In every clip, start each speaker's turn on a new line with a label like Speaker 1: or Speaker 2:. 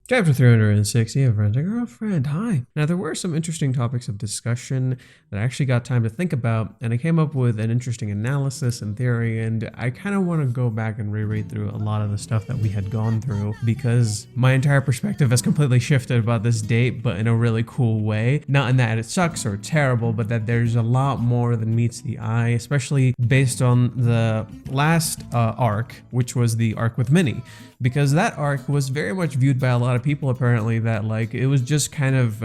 Speaker 1: Chapter 360 of Rent a Girlfriend. Hi. Now, there were some interesting topics of discussion that I actually got time to think about, and I came up with an interesting analysis and theory, and I kind of want to go back and reread through a lot of the stuff that we had gone through, because my entire perspective has completely shifted about this date, but in a really cool way. Not in that it sucks or terrible, but that there's a lot more than meets the eye, especially based on the last arc, which was the arc with Minnie. Because that arc was very much viewed by a lot of people, apparently, that like it was just kind of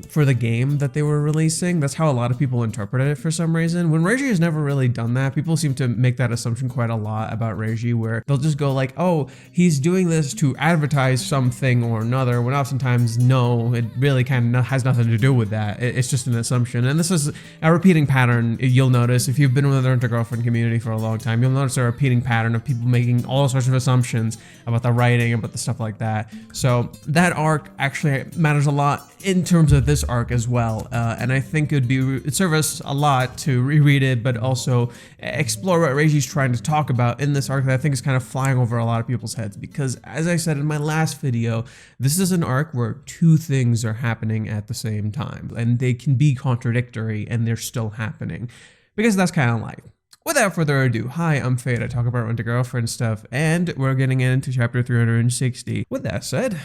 Speaker 1: for the game that they were releasing. That's how a lot of people interpreted it for some reason. When Reiji has never really done that, people seem to make that assumption quite a lot about Reiji, where they'll just go like, oh, he's doing this to advertise something or another, when oftentimes, no, it really kind of has nothing to do with that. It's just an assumption. And this is a repeating pattern. You'll notice, if you've been with the Rent a Girlfriend community for a long time, you'll notice a repeating pattern of people making all sorts of assumptions about the writing, about the stuff like that. So that arc actually matters a lot in terms of this arc as well, and I think it'd serve us a lot to reread it, but also explore what Reiji's trying to talk about in this arc that I think is kind of flying over a lot of people's heads. Because as I said in my last video, this is an arc where two things are happening at the same time, and they can be contradictory and they're still happening, because that's kind of life. Without further ado, hi, I'm Fade. I talk about Rent a Girlfriend stuff, and we're getting into chapter 360. With that said,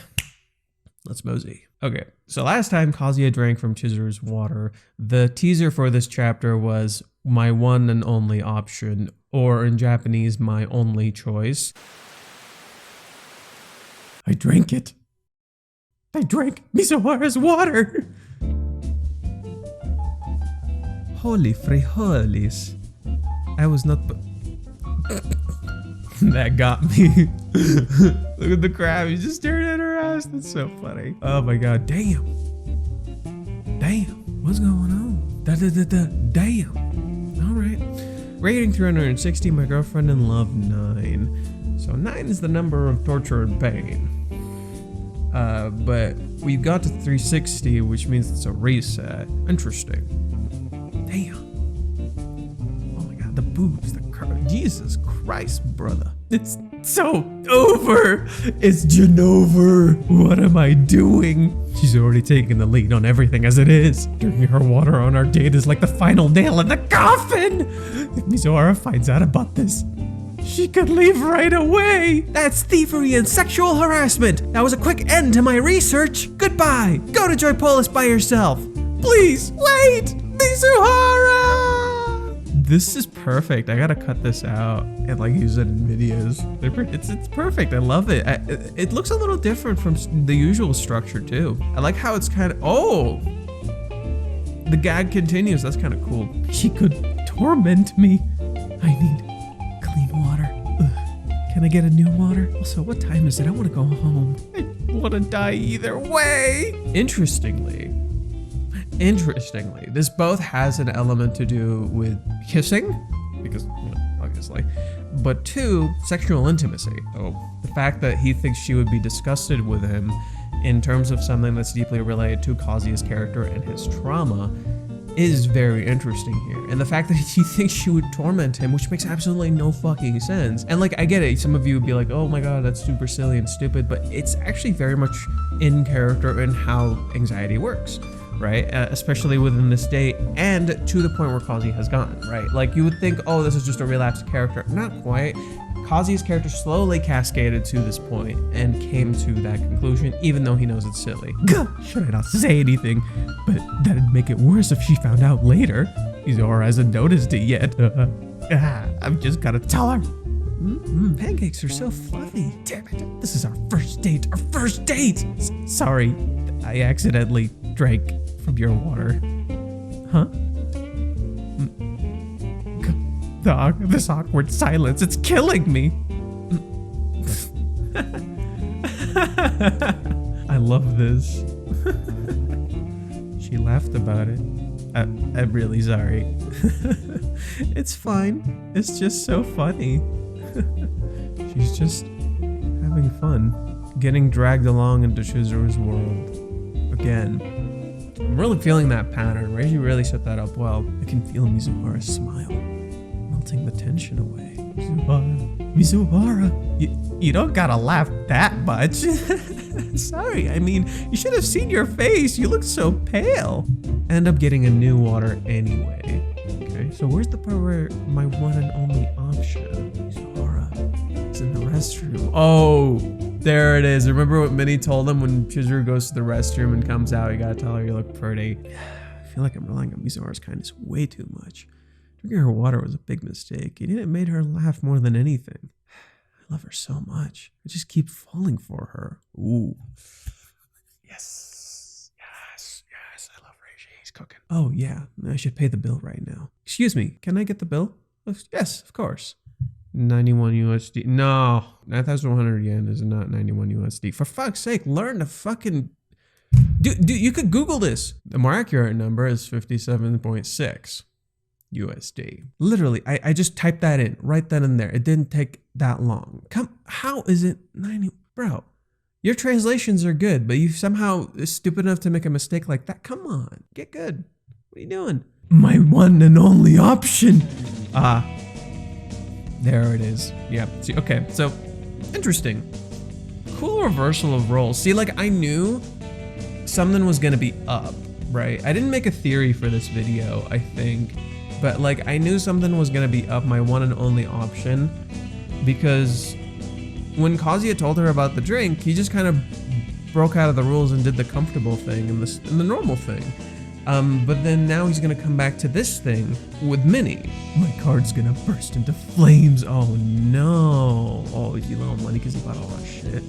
Speaker 1: let's mosey. Okay, so last time Kazuya drank from Chizuru's water, the teaser for this chapter was my one and only option, or in Japanese, my only choice. I drank it. I drank Mizuhara's water. Holy frijoles. I was not. That got me. Look at the crab. He's just staring at her ass. That's so funny. Oh my god. Damn. Damn. What's going on? Damn. All right. Rating 360. My girlfriend in love 9. So 9 is the number of torture and pain. But we got to 360, which means it's a reset. Interesting. Damn. The boobs, the curve. Jesus Christ, brother. It's so over. It's Genova. What am I doing? She's already taking the lead on everything as it is. Drinking her water on our date is like the final nail in the coffin. If Mizuhara finds out about this, she could leave right away. That's thievery and sexual harassment. That was a quick end to my research. Goodbye. Go to Joypolis by yourself. Please, wait. Mizuhara! This is perfect. I gotta cut this out and like use it in videos. It's perfect. I love it. It looks a little different from the usual structure too. I like how it's kind of, oh, the gag continues. That's kind of cool. She could torment me. I need clean water. Ugh. Can I get a new water? Also, what time is it? I want to go home. I want to die either way. Interestingly, this both has an element to do with kissing, because, you know, obviously, but two, sexual intimacy. So the fact that he thinks she would be disgusted with him in terms of something that's deeply related to Kazuya's character and his trauma is very interesting here. And the fact that he thinks she would torment him, which makes absolutely no fucking sense. And like, I get it, some of you would be like, oh my god, that's super silly and stupid, but it's actually very much in character and how anxiety works. Right? Especially within this date, and to the point where Kazuya has gotten, right? Like, you would think, oh, this is just a relapsed character. Not quite. Kazuya's character slowly cascaded to this point and came to that conclusion, even though he knows it's silly. Should I not say anything? But that'd make it worse if she found out later. Mizuhara hasn't noticed it yet. I've just gotta tell her. Pancakes are so fluffy. Damn it. This is our first date. Our first date! Sorry, I accidentally drank from your water. Huh? This awkward silence, it's killing me. I love this. She laughed about it. I'm really sorry. It's fine. It's just so funny. She's just having fun. Getting dragged along into Chizuru's world. Again. I'm really feeling that pattern. Reiji really set that up well. I can feel Mizuhara's smile, melting the tension away. Mizuhara, you don't gotta laugh that much. Sorry, I mean, you should have seen your face. You look so pale. End up getting a new water anyway. Okay, so where's the part where my one and only option, Mizuhara, is in the restroom? Oh, there it is. Remember what Minnie told him when Chizuru goes to the restroom and comes out? You gotta tell her you look pretty. I feel like I'm relying on Mizuhara's kindness way too much. Drinking her water was a big mistake. It made her laugh more than anything. I love her so much. I just keep falling for her. Ooh. Yes. I love Reishi. He's cooking. Oh, yeah. I should pay the bill right now. Excuse me. Can I get the bill? Yes, of course. 91 USD. No. 9,100 yen is not 91 USD. For fuck's sake, learn to fucking... Dude, you could Google this. The more accurate number is 57.6. USD. Literally, I just typed that in, right then and there. It didn't take that long. How is it 90? Bro, your translations are good, but you somehow is stupid enough to make a mistake like that. Come on, get good. What are you doing? My one and only option. There it is. Yeah, see, okay, so interesting. Cool reversal of roles. See, like I knew something was gonna be up, right? I didn't make a theory for this video, I think. But like I knew something was gonna be up my one and only option because when Kazuya told her about the drink, he just kind of broke out of the rules and did the comfortable thing and the normal thing. But then now he's gonna come back to this thing with Minnie. My card's gonna burst into flames. Oh no. Oh, you low money because he bought all that shit.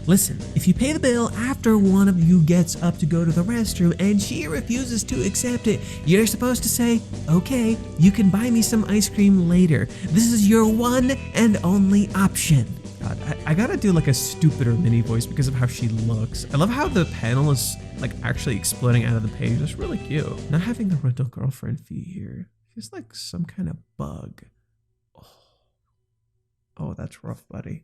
Speaker 1: Listen, if you pay the bill after one of you gets up to go to the restroom and she refuses to accept it, you're supposed to say, okay, you can buy me some ice cream later. This is your one and only option. God, I gotta do like a stupider Minnie voice because of how she looks. I love how the panel is like actually exploding out of the page. It's really cute. Not having the rental girlfriend fee here feels like some kind of bug. Oh, that's rough, buddy.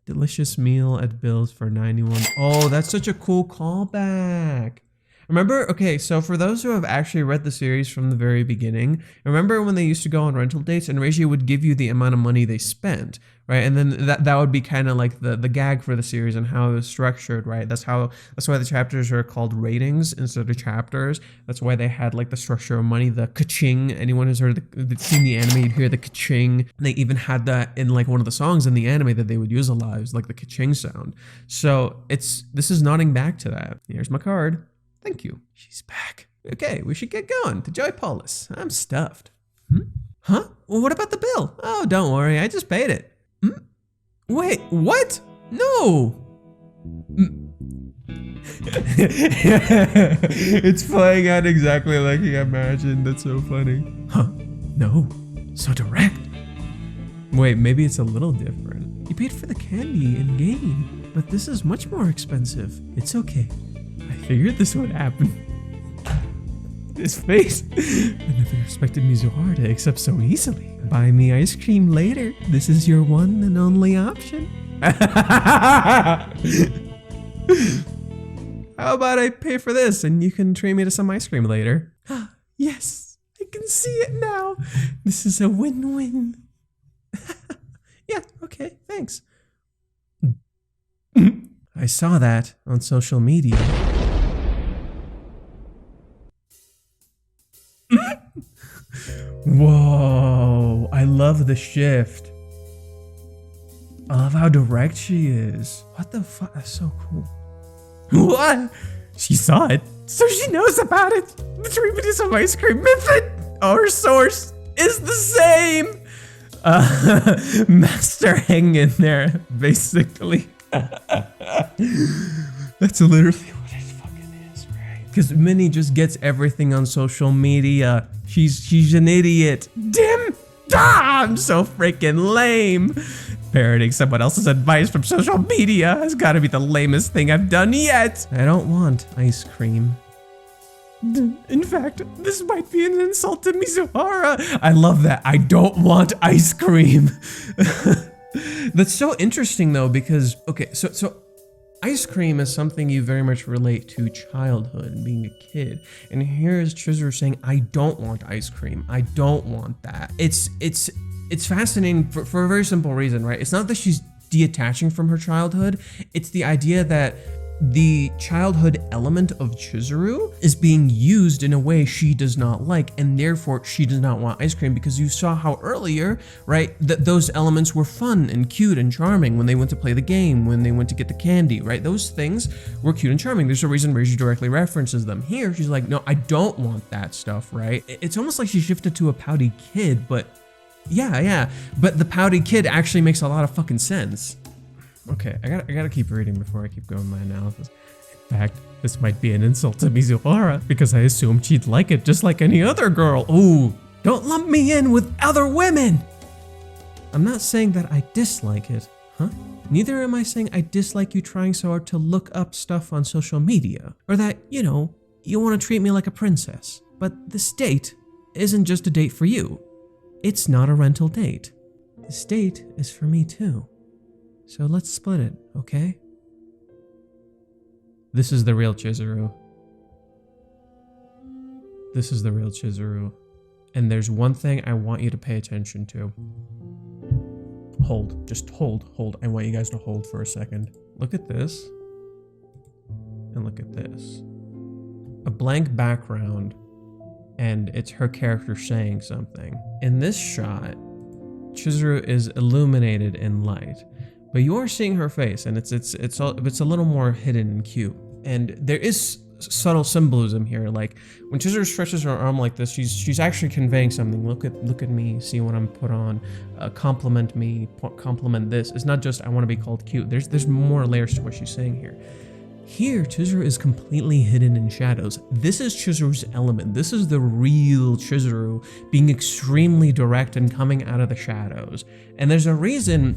Speaker 1: Delicious meal at Bill's for 91. Oh, that's such a cool callback. Remember, okay, so for those who have actually read the series from the very beginning, remember when they used to go on rental dates and Reishi would give you the amount of money they spent, right? And then that would be kind of like the gag for the series and how it was structured, right? That's why the chapters are called ratings instead of chapters. That's why they had like the structure of money, the ka-ching. Anyone who's seen the anime, you'd hear the ka-ching. They even had that in like one of the songs in the anime that they would use a lot. It was like the ka-ching sound. So this is nodding back to that. Here's my card. Thank you. She's back. Okay, we should get going to Joy Polis. I'm stuffed. Huh? Well, what about the bill? Oh, don't worry. I just paid it. Wait, what? No. It's playing out exactly like he imagined. That's so funny. Huh? No. So direct. Wait, maybe it's a little different. You paid for the candy in game, but this is much more expensive. It's okay. I figured this would happen. His face. I never expected Mizuhara to accept so easily. Buy me ice cream later. This is your one and only option. How about I pay for this and you can treat me to some ice cream later? Yes, I can see it now. This is a win-win. Yeah, okay, thanks. I saw that on social media. Whoa, I love the shift. I love how direct she is. What the fuck? That's so cool. What? She saw it, so she knows about it. The treatment is some ice cream method. Our source is the same. Master hang in there, basically. That's literally what it fucking is, right? Because Minnie just gets everything on social media. She's an idiot. I'm so freaking lame. Parroting someone else's advice from social media has got to be the lamest thing I've done yet. I don't want ice cream. In fact, this might be an insult to Mizuhara. I love that. I don't want ice cream. That's so interesting though, because, okay, so ice cream is something you very much relate to childhood and being a kid. And here is Chizuru saying, I don't want ice cream. I don't want that. It's it's fascinating for a very simple reason, right? It's not that she's detaching from her childhood. It's the idea that the childhood element of Chizuru is being used in a way she does not like, and therefore she does not want ice cream, because you saw how earlier, right, that those elements were fun and cute and charming when they went to play the game, when they went to get the candy, right? Those things were cute and charming. There's a reason where she directly references them. Here, she's like, no, I don't want that stuff, right? It's almost like she shifted to a pouty kid, but yeah, but the pouty kid actually makes a lot of fucking sense. Okay, I gotta keep reading before I keep going my analysis. In fact, this might be an insult to Mizuhara, because I assumed she'd like it just like any other girl. Ooh, don't lump me in with other women! I'm not saying that I dislike it, huh? Neither am I saying I dislike you trying so hard to look up stuff on social media, or that, you know, you want to treat me like a princess. But this date isn't just a date for you. It's not a rental date. This date is for me too. So let's split it, okay? This is the real Chizuru. This is the real Chizuru. And there's one thing I want you to pay attention to. Hold, just hold. I want you guys to hold for a second. Look at this. And look at this. A blank background, and it's her character saying something. In this shot, Chizuru is illuminated in light. But you are seeing her face, and it's a little more hidden and cute. And there is subtle symbolism here. Like when Chizuru stretches her arm like this, she's actually conveying something. Look at me, see what I'm put on. Compliment me, compliment this. It's not just I want to be called cute. There's more layers to what she's saying here. Here, Chizuru is completely hidden in shadows. This is Chizuru's element. This is the real Chizuru being extremely direct and coming out of the shadows. And there's a reason.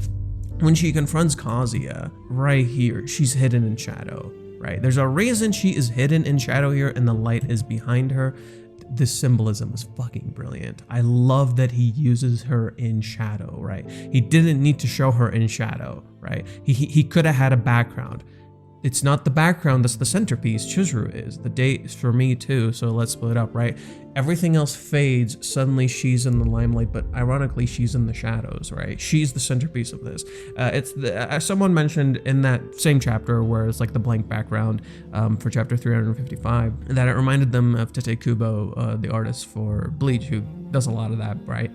Speaker 1: When she confronts Kazuya, right here, she's hidden in shadow, right? There's a reason she is hidden in shadow here and the light is behind her. This symbolism is fucking brilliant. I love that he uses her in shadow, right? He didn't need to show her in shadow, right? He could have had a background. It's not the background that's the centerpiece. Chizuru is. The date is for me too, so let's split up, right? Everything else fades. Suddenly she's in the limelight, but ironically she's in the shadows, right? She's the centerpiece of this. As someone mentioned in that same chapter where it's like the blank background for chapter 355, that it reminded them of Tete Kubo, the artist for Bleach, who does a lot of that, right?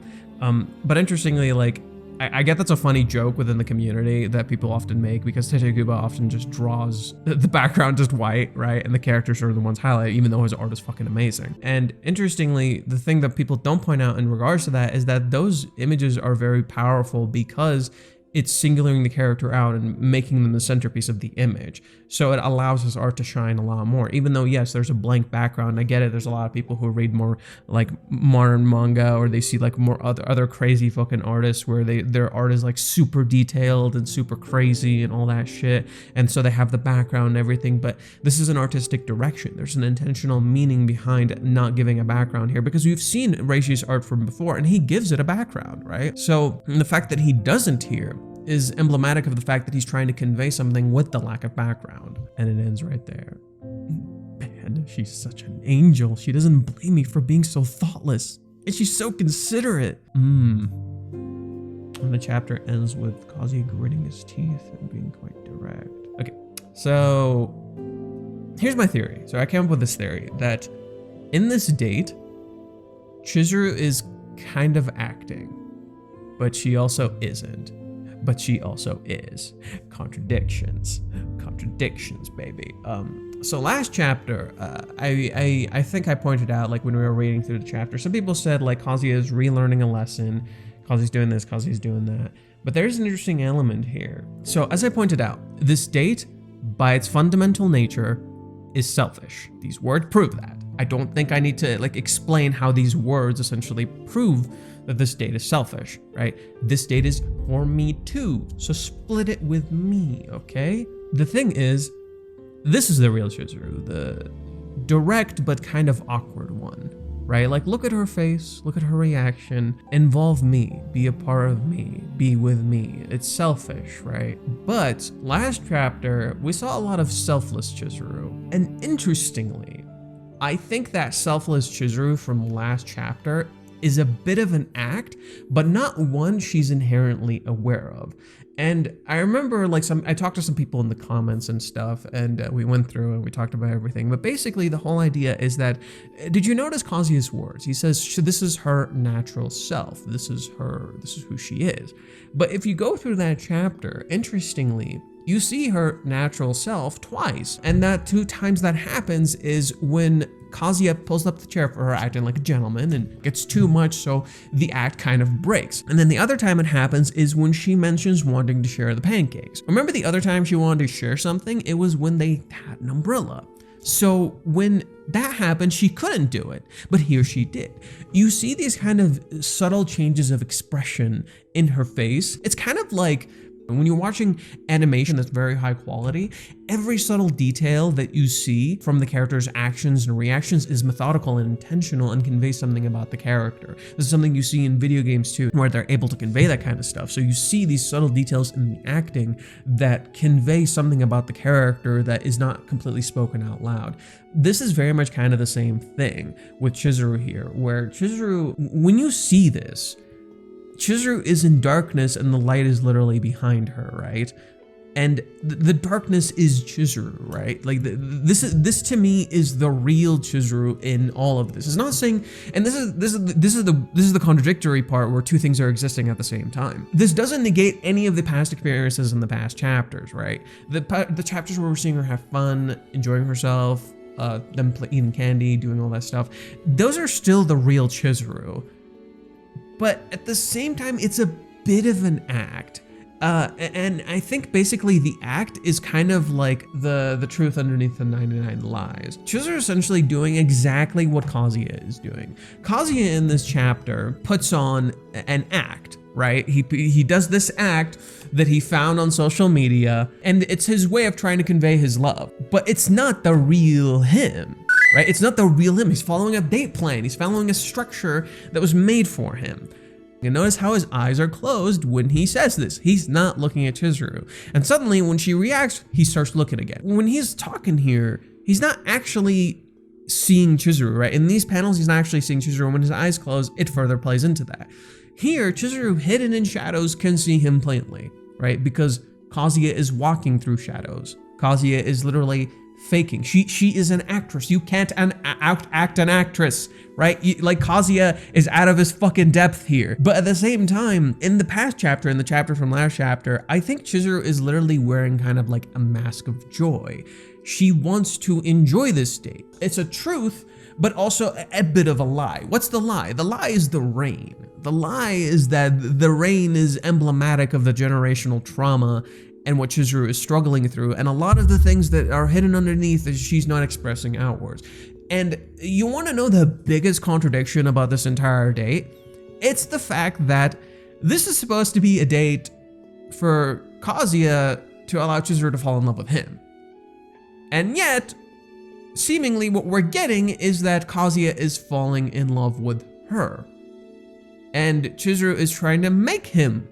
Speaker 1: But interestingly, like, I get that's a funny joke within the community that people often make, because Tete Kubo often just draws the background just white, right? And the characters are the ones highlighted, even though his art is fucking amazing. And interestingly, the thing that people don't point out in regards to that is that those images are very powerful because it's singling the character out and making them the centerpiece of the image. So it allows his art to shine a lot more. Even though, yes, there's a blank background. I get it. There's a lot of people who read more like modern manga, or they see like more other crazy fucking artists where their art is like super detailed and super crazy and all that shit. And so they have the background and everything. But this is an artistic direction. There's an intentional meaning behind not giving a background here, because we've seen Reishi's art from before and he gives it a background, right? So the fact that he doesn't here is emblematic of the fact that he's trying to convey something with the lack of background. And it ends right there. Man, she's such an angel. She doesn't blame me for being so thoughtless. And she's so considerate. And the chapter ends with Kazuya gritting his teeth and being quite direct. Okay, so here's my theory. So I came up with this theory that in this date, Chizuru is kind of acting, but she also isn't. But she also is. Contradictions, baby. So last chapter, I think I pointed out, like when we were reading through the chapter, some people said like Kazuya is relearning a lesson, Kazuya's doing this, Kazuya's doing that. But there's an interesting element here. So as I pointed out, this date, by its fundamental nature, is selfish. These words prove that. I don't think I need to like explain how these words essentially prove that this date is selfish, right? This date is for me too, so split it with me, okay? The thing is, this is the real Chizuru, the direct but kind of awkward one, right? Like, look at her face, look at her reaction, involve me, be a part of me, be with me. It's selfish, right? But last chapter, we saw a lot of selfless Chizuru, and interestingly, I think that selfless Chizuru from last chapter is a bit of an act, but not one she's inherently aware of. And I remember I talked to some people in the comments and stuff, and we went through and we talked about everything. But basically the whole idea is that, did you notice Kazuya's words? He says, this is her natural self. This is who she is. But if you go through that chapter, interestingly, you see her natural self twice. And that 2 times that happens is when Kazuya pulls up the chair for her acting like a gentleman and gets too much, so the act kind of breaks. And then the other time it happens is when she mentions wanting to share the pancakes. Remember the other time she wanted to share something? It was when they had an umbrella. So when that happened, she couldn't do it, but here she did. You see these kind of subtle changes of expression in her face. It's kind of like when you're watching animation that's very high quality, every subtle detail that you see from the character's actions and reactions is methodical and intentional and conveys something about the character. This is something you see in video games too, where they're able to convey that kind of stuff. So you see these subtle details in the acting that convey something about the character that is not completely spoken out loud. This is very much kind of the same thing with Chizuru here, where Chizuru, when you see this, Chizuru is in darkness and the light is literally behind her, right? And the darkness is Chizuru, right? Like this to me is the real Chizuru in all of this. It's not saying, and this is the contradictory part where 2 things are existing at the same time. This doesn't negate any of the past experiences in the past chapters, right? The chapters where we're seeing her have fun, enjoying herself, them eating candy, doing all that stuff. Those are still the real Chizuru. But at the same time, it's a bit of an act. And I think basically the act is kind of like the truth underneath the 99 lies. Chizuru is essentially doing exactly what Kazuya is doing. Kazuya in this chapter puts on an act, right? He does this act that he found on social media, and it's his way of trying to convey his love. But it's not the real him. Right? It's not the real him. He's following a date plan. He's following a structure that was made for him. And notice how his eyes are closed when he says this. He's not looking at Chizuru. And suddenly when she reacts, he starts looking again. When he's talking here, he's not actually seeing Chizuru, right? In these panels, he's not actually seeing Chizuru. When his eyes close, it further plays into that. Here, Chizuru, hidden in shadows, can see him plainly, right? Because Kazuya is walking through shadows. Kazuya is literally faking. She is an actress. You can't act an actress, right? Like Kazuya is out of his fucking depth here. But at the same time, in the past chapter, in the chapter from last chapter, I think Chizuru is literally wearing kind of like a mask of joy. She wants to enjoy this date. It's a truth, but also a bit of a lie. What's the lie? The lie is the rain. The lie is that the rain is emblematic of the generational trauma and what Chizuru is struggling through, and a lot of the things that are hidden underneath is she's not expressing outwards. And you want to know the biggest contradiction about this entire date? It's the fact that this is supposed to be a date for Kazuya to allow Chizuru to fall in love with him. And yet, seemingly what we're getting is that Kazuya is falling in love with her. And Chizuru is trying to make him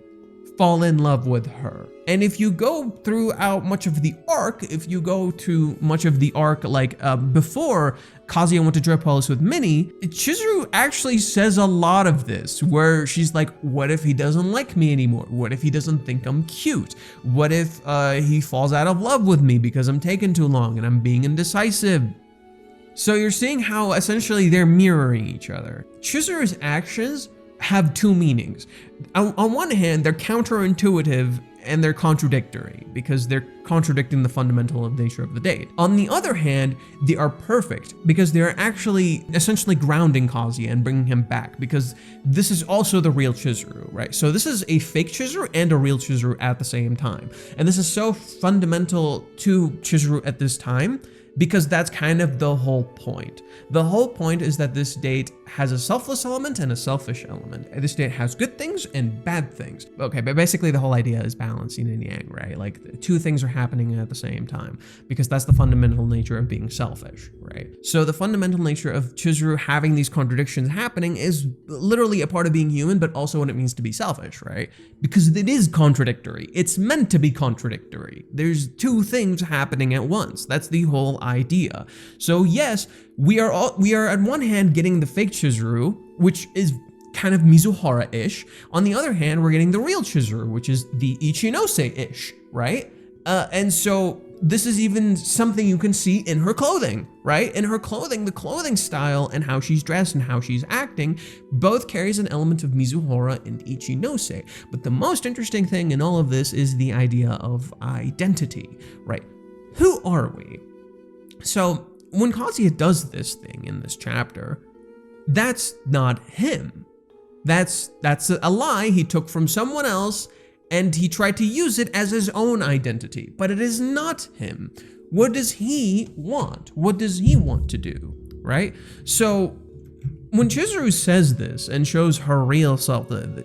Speaker 1: fall in love with her. And if you go throughout much of the arc, if you go to much of the arc like before Kazuya went to Drip Palace with Minnie, Chizuru actually says a lot of this, where she's like, what if he doesn't like me anymore? What if he doesn't think I'm cute? What if he falls out of love with me because I'm taking too long and I'm being indecisive? So you're seeing how essentially they're mirroring each other. Chizuru's actions have 2 meanings. On one hand, they're counterintuitive and they're contradictory because they're contradicting the fundamental nature of the date. On the other hand, they are perfect because they're actually essentially grounding Kazuya and bringing him back, because this is also the real Chizuru, right? So this is a fake Chizuru and a real Chizuru at the same time. And this is so fundamental to Chizuru at this time because that's kind of the whole point. The whole point is that this date has a selfless element and a selfish element. This date has good things and bad things. Okay, but basically the whole idea is balancing yin and yang, right? Like 2 things are happening at the same time because that's the fundamental nature of being selfish, right? So the fundamental nature of Chizuru having these contradictions happening is literally a part of being human, but also what it means to be selfish, right? Because it is contradictory. It's meant to be contradictory. There's 2 things happening at once. That's the whole idea. So yes, we are at one hand getting the fake Chizuru, which is kind of Mizuhara-ish. On the other hand, we're getting the real Chizuru, which is the Ichinose-ish, right? And so this is even something you can see in her clothing, right? In her clothing, the clothing style and how she's dressed and how she's acting both carries an element of Mizuhara and Ichinose. But the most interesting thing in all of this is the idea of identity, right? Who are we? So when Kazuya does this thing in this chapter, that's not him. That's a lie he took from someone else, and he tried to use it as his own identity, but it is not him. What does he want? What does he want to do, right? So when Chizuru says this and shows her real self, the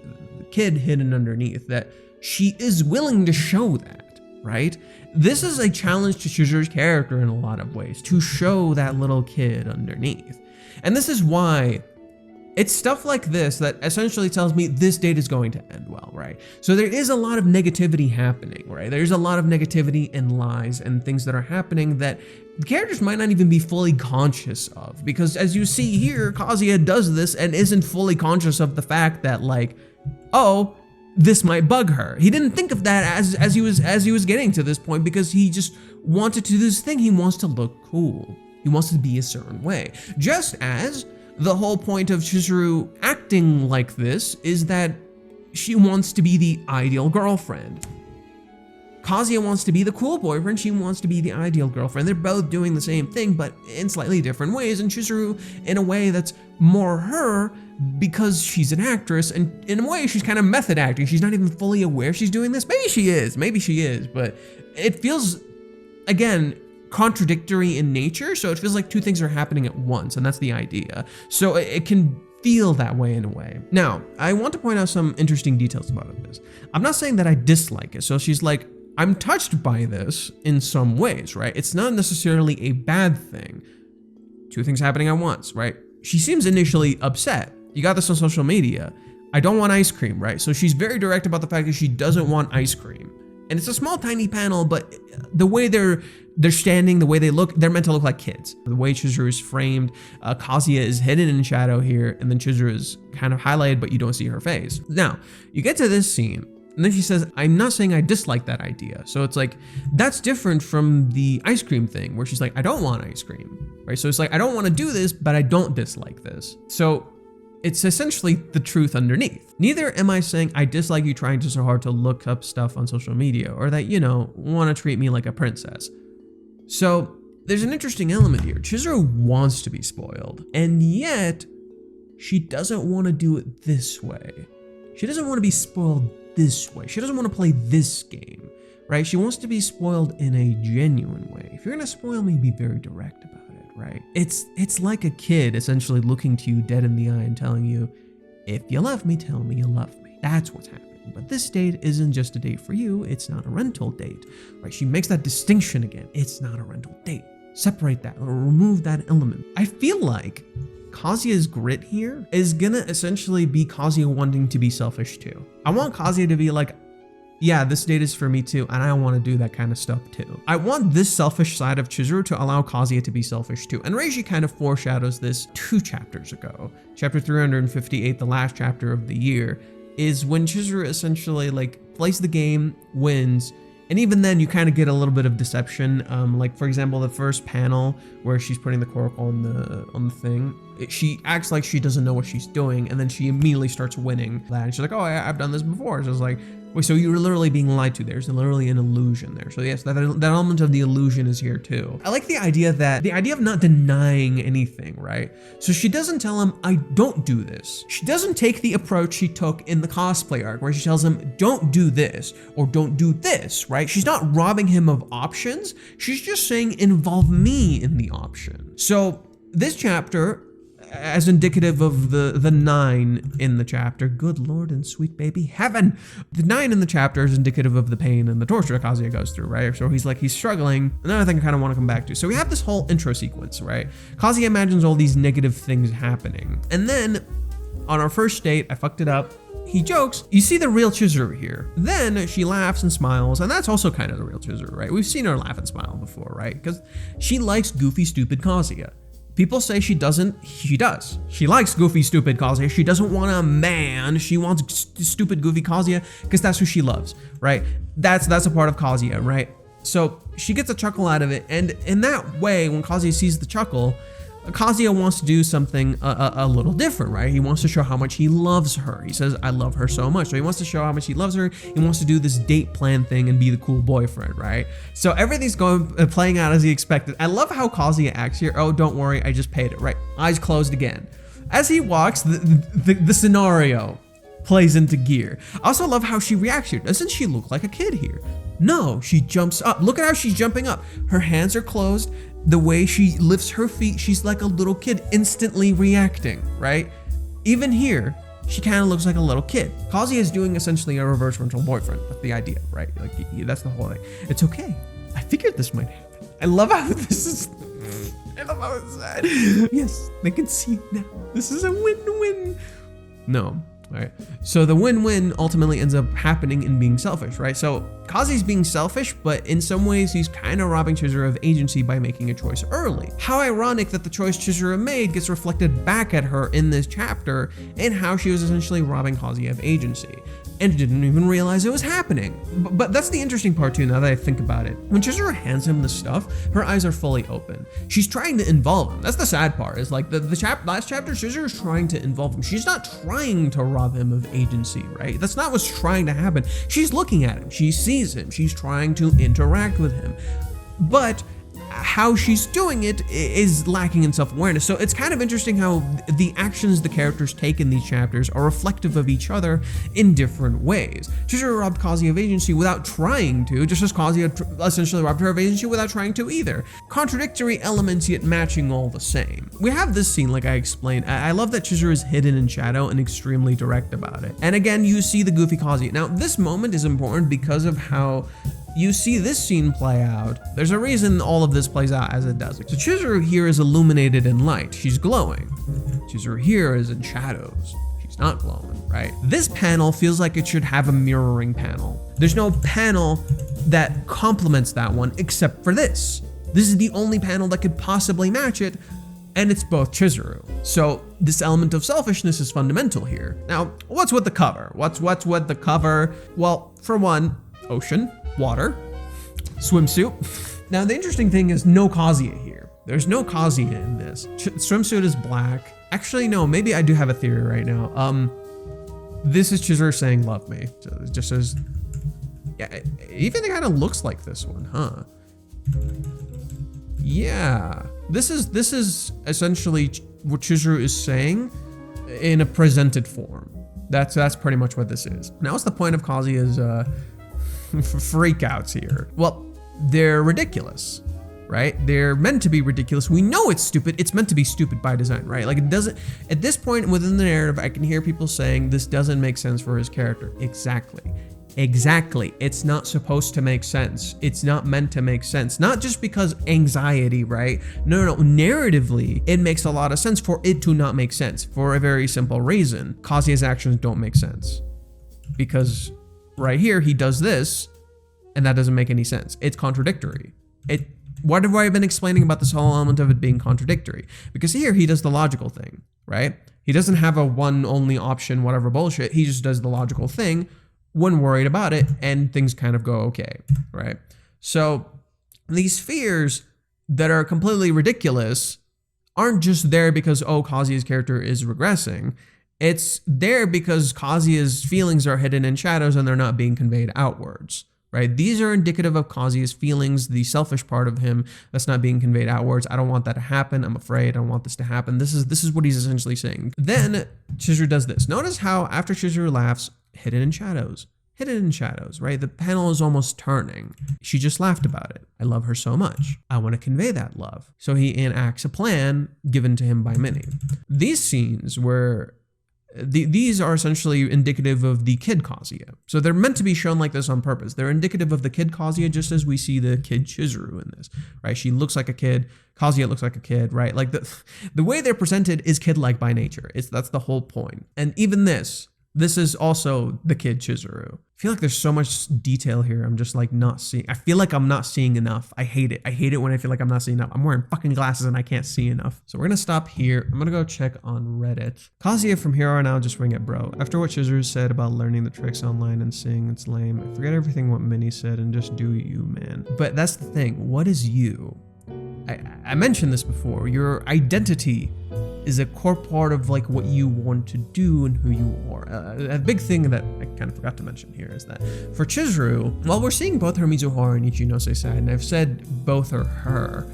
Speaker 1: kid hidden underneath, that she is willing to show that, right? This is a challenge to Chizuru's character in a lot of ways, to show that little kid underneath. And this is why it's stuff like this that essentially tells me this date is going to end well, right? So there is a lot of negativity happening, right? There's a lot of negativity and lies and things that are happening that the characters might not even be fully conscious of, because as you see here, Kazuya does this and isn't fully conscious of the fact that, like, oh, this might bug her. He didn't think of that as he was getting to this point, because he just wanted to do this thing. He wants to look cool. He wants to be a certain way. Just as the whole point of Chizuru acting like this is that she wants to be the ideal girlfriend. Kazuya wants to be the cool boyfriend, she wants to be the ideal girlfriend. They're both doing the same thing, but in slightly different ways, and Chizuru in a way that's more her because she's an actress, and in a way she's kind of method acting. She's not even fully aware she's doing this. Maybe she is, but it feels, again, contradictory in nature, so it feels like two things are happening at once, and that's the idea. So it can feel that way in a way. Now, I want to point out some interesting details about this. I'm not saying that I dislike it. So she's like, I'm touched by this in some ways, right? It's not necessarily a bad thing. Two things happening at once, right? She seems initially upset. You got this on social media. I don't want ice cream, right? So she's very direct about the fact that she doesn't want ice cream. And it's a small, tiny panel, but the way they're standing, the way they look, they're meant to look like kids. The way Chizuru is framed, Kazuya is hidden in shadow here, and then Chizuru is kind of highlighted, but you don't see her face. Now, you get to this scene, and then she says, I'm not saying I dislike that idea. So it's like, that's different from the ice cream thing, where she's like, I don't want ice cream, right? So it's like, I don't want to do this, but I don't dislike this. So it's essentially the truth underneath. Neither am I saying I dislike you trying so hard to look up stuff on social media, or that, you know, want to treat me like a princess. So there's an interesting element here. Chizuru wants to be spoiled, and yet she doesn't want to do it this way. She doesn't want to be spoiled this way. She doesn't want to play this game, right? She wants to be spoiled in a genuine way. If you're going to spoil me, be very direct about it, right? It's like a kid essentially looking to you dead in the eye and telling you, if you love me, tell me you love me. That's what's happening. But this date isn't just a date for you, it's not a rental date, right? She makes that distinction again. It's not a rental date. Separate that or remove that element. I feel like Kazuya's grit here is gonna essentially be Kazuya wanting to be selfish too. I want Kazuya to be like, yeah, this date is for me too, and I want to do that kind of stuff too. I want this selfish side of Chizuru to allow Kazuya to be selfish too. And Reiji kind of foreshadows this 2 chapters ago. Chapter 358, the last chapter of the year, is when Chizuru essentially like plays the game, wins, and even then you kind of get a little bit of deception. Like for example, the first panel where she's putting the cork on the thing, she acts like she doesn't know what she's doing, and then she immediately starts winning that. And she's like, oh, I've done this before. So it's like, wait, so you're literally being lied to. There's literally an illusion there. So yes, that element of the illusion is here too. I like the idea of not denying anything, right? So she doesn't tell him, I don't do this. She doesn't take the approach she took in the cosplay arc, where she tells him, don't do this or don't do this, right? She's not robbing him of options. She's just saying, involve me in the option. So this chapter, as indicative of the 9 in the chapter, good lord and sweet baby heaven. The 9 in the chapter is indicative of the pain and the torture Kazuya goes through, right? So he's struggling. Another thing I kind of want to come back to. So we have this whole intro sequence, right? Kazuya imagines all these negative things happening. And then on our first date, I fucked it up. He jokes, you see the real Chizuru here. Then she laughs and smiles, and that's also kind of the real Chizuru, right? We've seen her laugh and smile before, right? Because she likes goofy, stupid Kazuya. People say she doesn't. She does. She likes goofy, stupid Kazuya. She doesn't want a man. She wants stupid, goofy Kazuya because that's who she loves, right? That's a part of Kazuya, right? So she gets a chuckle out of it. And in that way, when Kazuya sees the chuckle, Kazuya wants to do something a little different, right? He wants to show how much he loves her. He says, I love her so much. So he wants to show how much he loves her. He wants to do this date plan thing and be the cool boyfriend, right? So everything's playing out as he expected. I love how Kazuya acts here. Oh, don't worry, I just paid it, right? Eyes closed again. As he walks, the scenario plays into gear. I also love how she reacts here. Doesn't she look like a kid here? No, she jumps up. Look at how she's jumping up. Her hands are closed. The way she lifts her feet, she's like a little kid, instantly reacting, right? Even here, she kind of looks like a little kid. Kazuya is doing essentially a reverse frontal boyfriend. That's the idea, right? Like, that's the whole thing. It's okay. I figured this might happen. I love how this is... I love how it's sad. Yes, they can see it now. This is a win-win. No. All right. So the win-win ultimately ends up happening in being selfish, right? So Kazuya's being selfish, but in some ways he's kind of robbing Chizuru of agency by making a choice early. How ironic that the choice Chizuru made gets reflected back at her in this chapter and how she was essentially robbing Kazuya of agency and didn't even realize it was happening. But that's the interesting part too, now that I think about it. When Chizuru hands him the stuff, her eyes are fully open. She's trying to involve him. That's the sad part, is like last chapter, Chizuru is trying to involve him. She's not trying to rob him of agency, right? That's not what's trying to happen. She's looking at him, she sees him, she's trying to interact with him. But how she's doing it is lacking in self-awareness. So it's kind of interesting how the actions the characters take in these chapters are reflective of each other in different ways. Chizuru robbed Kazuya of agency without trying to, just as Kazuya essentially robbed her of agency without trying to either. Contradictory elements yet matching all the same. We have this scene, like I explained. I love that Chizuru is hidden in shadow and extremely direct about it. And again, you see the goofy Kazuya. Now, this moment is important because of how you see this scene play out. There's a reason all of this plays out as it does. So Chizuru here is illuminated in light. She's glowing. Chizuru here is in shadows. She's not glowing, right? This panel feels like it should have a mirroring panel. There's no panel that complements that one except for this. This is the only panel that could possibly match it, and it's both Chizuru. So this element of selfishness is fundamental here. Now, what's with the cover? What's with the cover? Well, for one, ocean, water, swimsuit. Now, the interesting thing is no Kazuya here. There's no Kazuya in this. Swimsuit is black. Actually, no, maybe I do have a theory right now. This is Chizuru saying, love me. So it just says, yeah, it even kind of looks like this one, huh? Yeah, this is essentially what Chizuru is saying in a presented form. That's pretty much what this is. Now, what's the point of Kazuya's freakouts here? Well, they're ridiculous, right? They're meant to be ridiculous. We know it's stupid. It's meant to be stupid by design, right? Like, it doesn't, at this point within the narrative, I can hear people saying this doesn't make sense for his character. Exactly. It's not supposed to make sense. It's not meant to make sense. Not just because anxiety, right? No. Narratively, it makes a lot of sense for it to not make sense for a very simple reason. Kazuya's actions don't make sense because right here, he does this, and that doesn't make any sense. It's contradictory. What have I been explaining about this whole element of it being contradictory? Because here, he does the logical thing, right? He doesn't have a one only option, whatever bullshit. He just does the logical thing when worried about it, and things kind of go okay, right? So these fears that are completely ridiculous aren't just there because, oh, Kazuya's character is regressing. It's there because Kazuya's feelings are hidden in shadows and they're not being conveyed outwards, right? These are indicative of Kazuya's feelings, the selfish part of him that's not being conveyed outwards. I don't want that to happen. I'm afraid. I don't want this to happen. This is what he's essentially saying. Then Chizuru does this. Notice how after Chizuru laughs, hidden in shadows, right? The panel is almost turning. She just laughed about it. I love her so much. I want to convey that love. So he enacts a plan given to him by Minnie. These scenes where these are essentially indicative of the kid Kazuya. So they're meant to be shown like this on purpose. They're indicative of the kid Kazuya, just as we see the kid Chizuru in this, right? She looks like a kid. Kazuya looks like a kid, right? Like the way they're presented is kid-like by nature. That's the whole point. And even this, This is also the kid Chizuru. I feel like there's so much detail here. I'm just like not seeing. I feel like I'm not seeing enough. I hate it. I hate it when I feel like I'm not seeing enough. I'm wearing fucking glasses and I can't see enough. So we're gonna stop here. I'm gonna go check on Reddit. Kazuya from here on out, just wing it, bro. After what Chizuru said about learning the tricks online and seeing it's lame, I forget everything what Minnie said and just do you, man. But that's the thing. What is you? I mentioned this before. Your identity is a core part of like what you want to do and who you are. A big thing that I kind of forgot to mention here is that for Chizuru, while we're seeing both her Mizuhara and Ichinose side, and I've said both are her,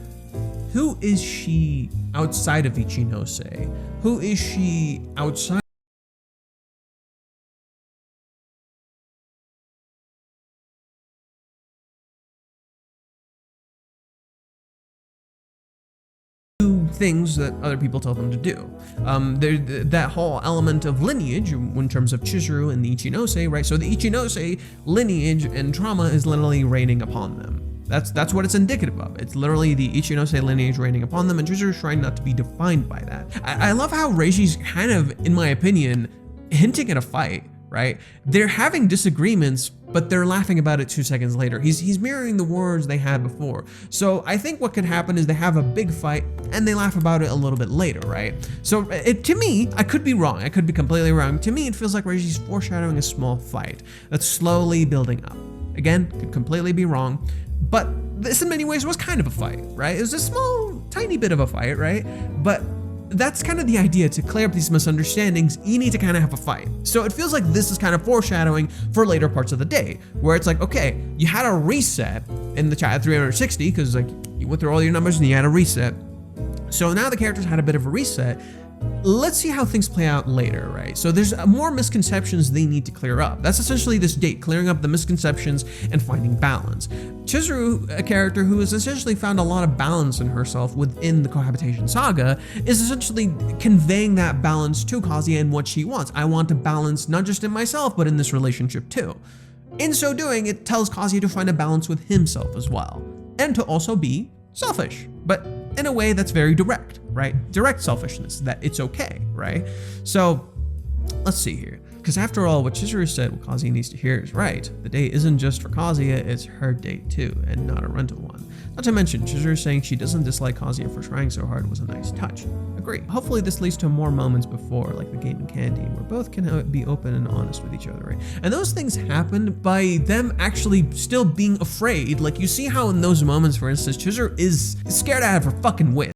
Speaker 1: who is she outside of Ichinose? Who is she outside? Things that other people tell them to do. That whole element of lineage in terms of Chizuru and the Ichinose, right? So the Ichinose lineage and trauma is literally raining upon them. That's what it's indicative of. It's literally the Ichinose lineage raining upon them, and Chizuru's trying not to be defined by that. I love how Reiji's kind of, in my opinion, hinting at a fight, right? They're having disagreements, but they're laughing about it 2 seconds later. He's mirroring the words they had before. So I think what could happen is they have a big fight and they laugh about it a little bit later, right? So to me, I could be wrong. I could be completely wrong. To me, it feels like Reiji's foreshadowing a small fight that's slowly building up. Again, could completely be wrong, but this in many ways was kind of a fight, right? It was a small, tiny bit of a fight, right? But that's kind of the idea. To clear up these misunderstandings, you need to kind of have a fight. So it feels like this is kind of foreshadowing for later parts of the day, where it's like, okay, you had a reset in the chat at 360 because like you went through all your numbers and you had a reset. So now the characters had a bit of a reset. Let's see how things play out later, right? So there's more misconceptions they need to clear up. That's essentially this date, clearing up the misconceptions and finding balance. Chizuru, a character who has essentially found a lot of balance in herself within the cohabitation saga, is essentially conveying that balance to Kazuya and what she wants. I want to balance not just in myself, but in this relationship too. In so doing, it tells Kazuya to find a balance with himself as well, and to also be selfish, but in a way that's very direct, right? Direct selfishness, that it's okay, right? So let's see here. Because after all, what Chizuru said, what Kazuya needs to hear is right. The date isn't just for Kazuya, it's her date too, and not a rental one. Not to mention, Chizuru saying she doesn't dislike Kazuya for trying so hard was a nice touch. Agree. Hopefully this leads to more moments before, like the game and candy, where both can be open and honest with each other, right? And those things happened by them actually still being afraid. Like you see how in those moments, for instance, Chizuru is scared out of her fucking wits.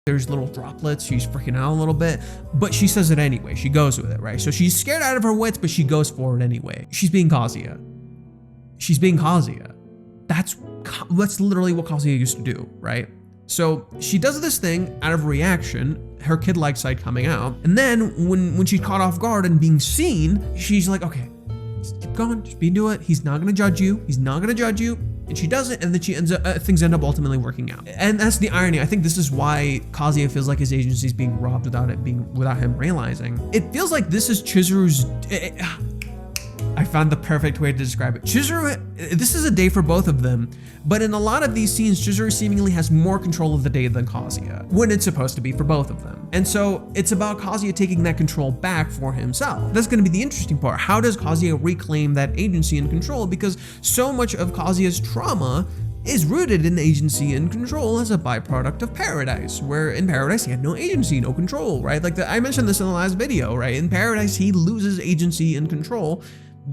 Speaker 1: There's little droplets, she's freaking out a little bit, but she says it anyway, she goes with it, right? So she's scared out of her wits, but she goes for it anyway. She's being Kazuya. She's being Kazuya. That's literally what Kazuya used to do, right? So she does this thing out of reaction, her kid-like side coming out, and then when she's caught off guard and being seen, she's like, okay, just keep going, just be into it. He's not gonna judge you. He's not gonna judge you. And she does it, and then she ends up, things end up ultimately working out. And that's the irony. I think this is why Kazuya feels like his agency is being robbed without him realizing. It feels like this is Chizuru's. I found the perfect way to describe it. Chizuru, this is a day for both of them, but in a lot of these scenes, Chizuru seemingly has more control of the day than Kazuya, when it's supposed to be for both of them. And so it's about Kazuya taking that control back for himself. That's going to be the interesting part. How does Kazuya reclaim that agency and control? Because so much of Kazuya's trauma is rooted in agency and control as a byproduct of Paradise, where in Paradise he had no agency, no control, right? Like I mentioned this in the last video, right? In Paradise, he loses agency and control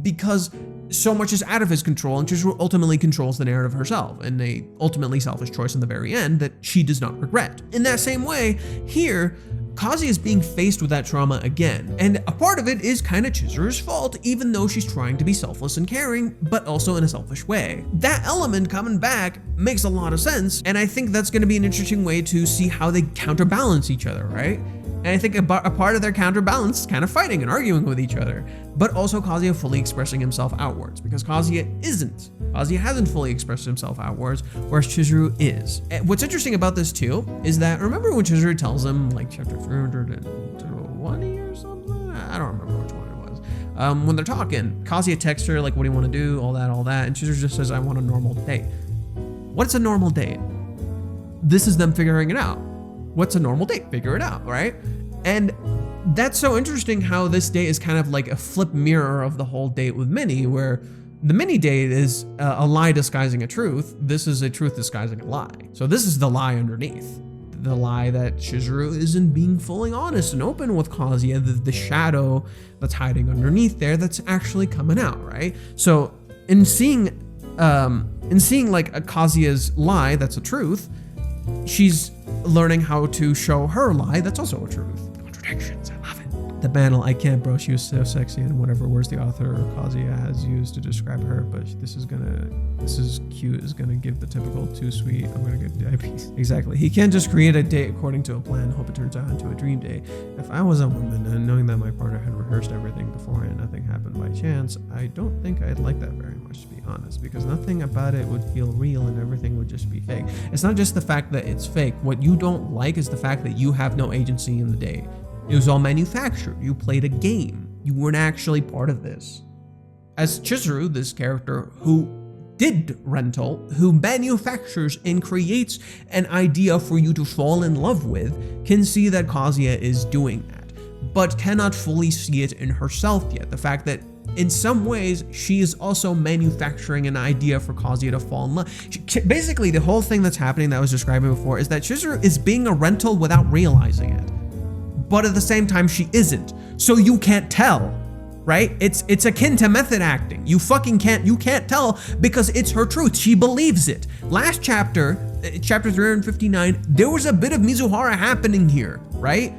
Speaker 1: because so much is out of his control, and Chizuru ultimately controls the narrative herself, and a ultimately selfish choice in the very end that she does not regret. In that same way, here, Kazuya is being faced with that trauma again, and a part of it is kind of Chizuru's fault, even though she's trying to be selfless and caring, but also in a selfish way. That element coming back makes a lot of sense, and I think that's going to be an interesting way to see how they counterbalance each other, right? And I think a part of their counterbalance is kind of fighting and arguing with each other, but also Kazuya fully expressing himself outwards, because Kazuya isn't. Kazuya hasn't fully expressed himself outwards, whereas Chizuru is. And what's interesting about this too is that, remember when Chizuru tells him, like chapter 320 or something? I don't remember which one it was. When they're talking, Kazuya texts her like, what do you want to do? All that. And Chizuru just says, I want a normal date. What's a normal date? This is them figuring it out. What's a normal date? Figure it out, right? And that's so interesting how this date is kind of like a flip mirror of the whole date with Minnie, where the Minnie date is a lie disguising a truth. This is a truth disguising a lie. So this is the lie underneath. The lie that Chizuru isn't being fully honest and open with Kazuya, the shadow that's hiding underneath there that's actually coming out, right? So in seeing like a Kazuya's lie that's a truth, she's learning how to show her lie that's also a truth. Contradictions, I love it. The panel, I can't, bro. She was so sexy, and whatever words the author or Kazuya has used to describe her, but this is cute is gonna give the typical too sweet, I'm gonna get diabetes. Exactly. He can't just create a date according to a plan, hope it turns out into a dream date. If I was a woman and knowing that my partner had rehearsed everything beforehand, nothing happened by chance, I don't think I'd like that very much, to be honest, because nothing about it would feel real and everything would just be fake. It's not just the fact that it's fake. What you don't like is the fact that you have no agency in the date. It was all manufactured. You played a game. You weren't actually part of this. As Chizuru, this character who did rental, who manufactures and creates an idea for you to fall in love with, can see that Kazuya is doing that, but cannot fully see it in herself yet. The fact that in some ways, she is also manufacturing an idea for Kazuya to fall in love. Basically, the whole thing that's happening that I was describing before is that Chizuru is being a rental without realizing it. But at the same time, she isn't. So you can't tell, right? It's akin to method acting. You can't tell because it's her truth. She believes it. Last chapter, chapter 359, there was a bit of Mizuhara happening here, right?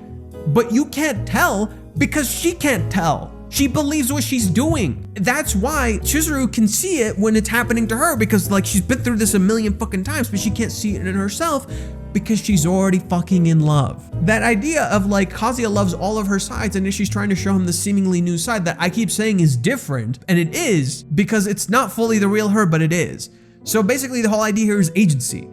Speaker 1: But you can't tell because she can't tell. She believes what she's doing. That's why Chizuru can see it when it's happening to her, because like she's been through this a million fucking times, but she can't see it in herself because she's already fucking in love. That idea of like Kazuya loves all of her sides and she's trying to show him the seemingly new side that I keep saying is different, and it is, because it's not fully the real her, but it is. So basically the whole idea here is agency.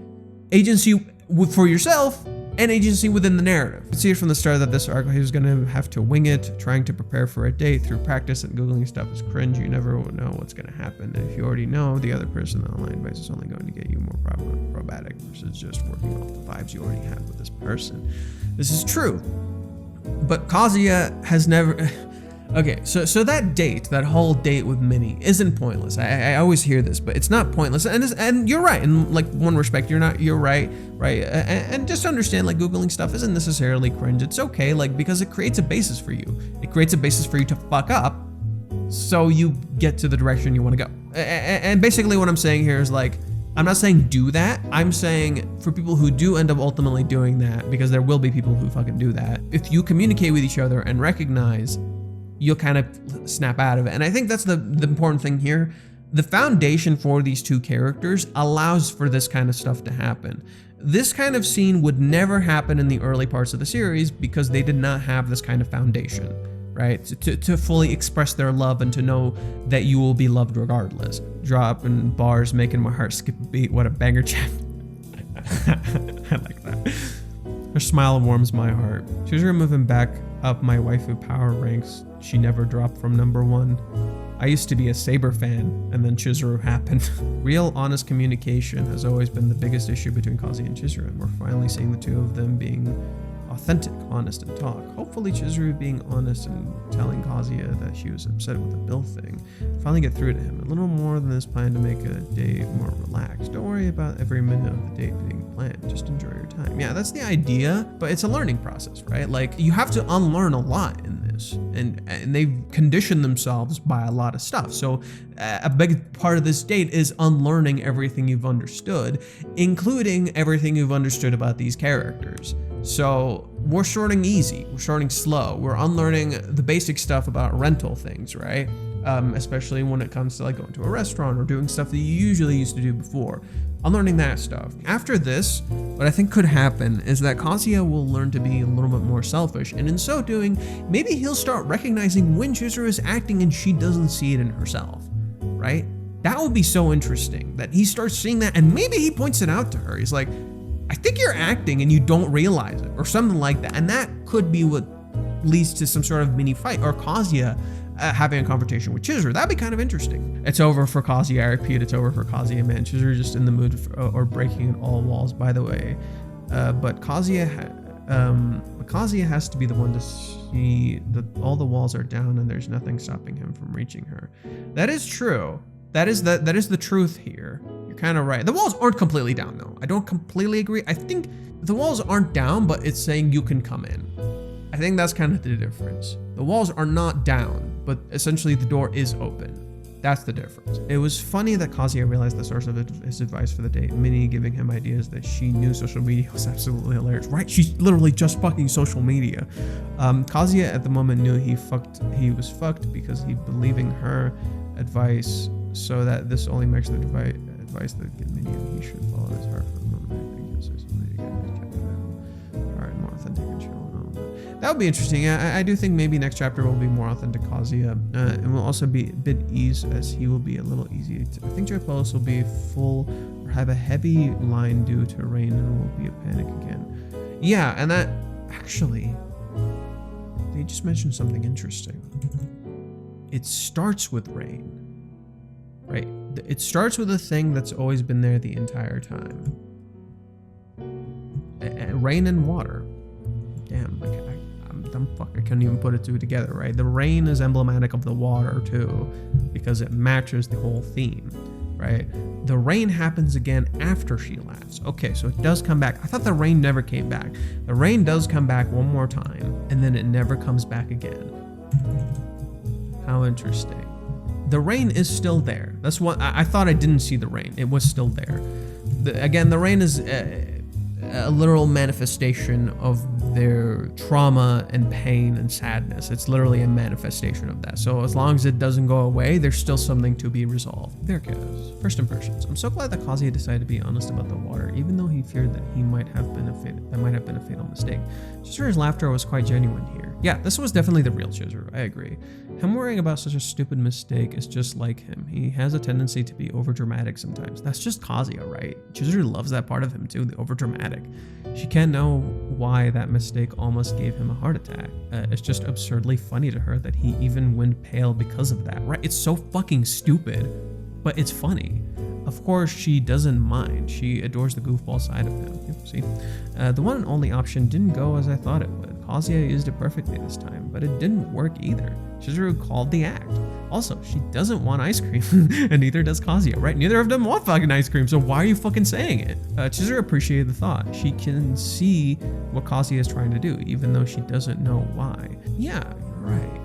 Speaker 1: Agency for yourself and agency within the narrative. You can see it from the start that this arc, he was gonna have to wing it, trying to prepare for a date through practice, and Googling stuff is cringe. You never know what's gonna happen. And if you already know, the other person, the online advice is only going to get you more probatic versus just working off the vibes you already have with this person. This is true, but Kazuya has never... Okay, so that date, that whole date with Minnie isn't pointless. I always hear this, but it's not pointless. And you're right. In like one respect, you're right. And just understand, like, Googling stuff isn't necessarily cringe. It's okay, like, because it creates a basis for you. It creates a basis for you to fuck up so you get to the direction you want to go. And basically what I'm saying here is, like, I'm not saying do that. I'm saying for people who do end up ultimately doing that, because there will be people who fucking do that, if you communicate with each other and recognize, you'll kind of snap out of it. And I think that's the important thing here. The foundation for these two characters allows for this kind of stuff to happen. This kind of scene would never happen in the early parts of the series because they did not have this kind of foundation, right? To fully express their love and to know that you will be loved regardless. Drop in bars, making my heart skip a beat. What a banger chat. I like that. Her smile warms my heart. Chizuru moving back up my waifu power ranks. She never dropped from #1. I used to be a Saber fan, and then Chizuru happened. Real, honest communication has always been the biggest issue between Kazuya and Chizuru, and we're finally seeing the two of them being authentic, honest, and talk. Hopefully Chizuru being honest and telling Kazuya that she was upset with the bill thing. Finally get through to him. A little more than this plan to make a date more relaxed. Don't worry about every minute of the date being planned. Just enjoy your time. Yeah, that's the idea, but it's a learning process, right? Like, you have to unlearn a lot in this, and they've conditioned themselves by a lot of stuff. So a big part of this date is unlearning everything you've understood, including everything you've understood about these characters. So we're starting easy, we're starting slow, we're unlearning the basic stuff about rental things, right? Especially when it comes to like going to a restaurant or doing stuff that you usually used to do before. Unlearning that stuff. After this, what I think could happen is that Kazuya will learn to be a little bit more selfish, and in so doing, maybe he'll start recognizing when Chizuru is acting and she doesn't see it in herself, right? That would be so interesting, that he starts seeing that, and maybe he points it out to her. He's like, I think you're acting and you don't realize it, or something like that. And that could be what leads to some sort of mini fight, or Kazuya having a confrontation with Chizuru. That'd be kind of interesting. It's over for Kazuya. I repeat, it's over for Kazuya, man. Chizuru just in the mood or breaking all walls, by the way. But Kazuya has to be the one to see that all the walls are down and there's nothing stopping him from reaching her. That is true. That is the truth here. You're kind of right. The walls aren't completely down though. I don't completely agree. I think the walls aren't down, but it's saying you can come in. I think that's kind of the difference. The walls are not down, but essentially the door is open. That's the difference. It was funny that Kazuya realized the source of his advice for the date, Minnie giving him ideas that she knew social media was absolutely hilarious. Right, she's literally just fucking social media. Kazuya at the moment knew he was fucked because he believing her advice, so that this only makes the advice that Minnie and he should follow his heart for the moment. I think it's social media alright, more authentic and chill. That would be interesting. I do think maybe next chapter will be more authentic Kazuya, and will also be a bit ease as he will be a little easy. I think Joypolis will be full or have a heavy line due to rain and will be a panic again. Yeah, and that actually, they just mentioned something interesting. It starts with rain, right? It starts with a thing that's always been there the entire time. Rain and water. Damn, like I couldn't even put it two together, right? The rain is emblematic of the water too, because it matches the whole theme, right? The rain happens again after she laughs. Okay, so it does come back. I thought the rain never came back. The rain does come back one more time, and then it never comes back again. How interesting. The rain is still there. That's what I thought. I didn't see the rain. It was still there. Again, the rain is a literal manifestation of their trauma and pain and sadness. It's literally a manifestation of that. So as long as it doesn't go away, there's still something to be resolved. There goes. First impressions. I'm so glad that Kazuya decided to be honest about the water, even though he feared that that might have been a fatal mistake. Chizuru's laughter was quite genuine here. Yeah, this was definitely the real Chizuru. I agree. Him worrying about such a stupid mistake is just like him. He has a tendency to be overdramatic sometimes. That's just Kazuya, right? Chizuru loves that part of him too, the overdramatic. She can't know why that mistake almost gave him a heart attack. It's just absurdly funny to her that he even went pale because of that, right? It's so fucking stupid, but it's funny. Of course, she doesn't mind. She adores the goofball side of him. Yep, see? The one and only option didn't go as I thought it would. Kazuya used it perfectly this time, but it didn't work either. Chizuru called the act. Also, she doesn't want ice cream, and neither does Kazuya, right? Neither of them want fucking ice cream, so why are you fucking saying it? Chizuru appreciated the thought. She can see what Kazuya is trying to do, even though she doesn't know why. Yeah, you're right.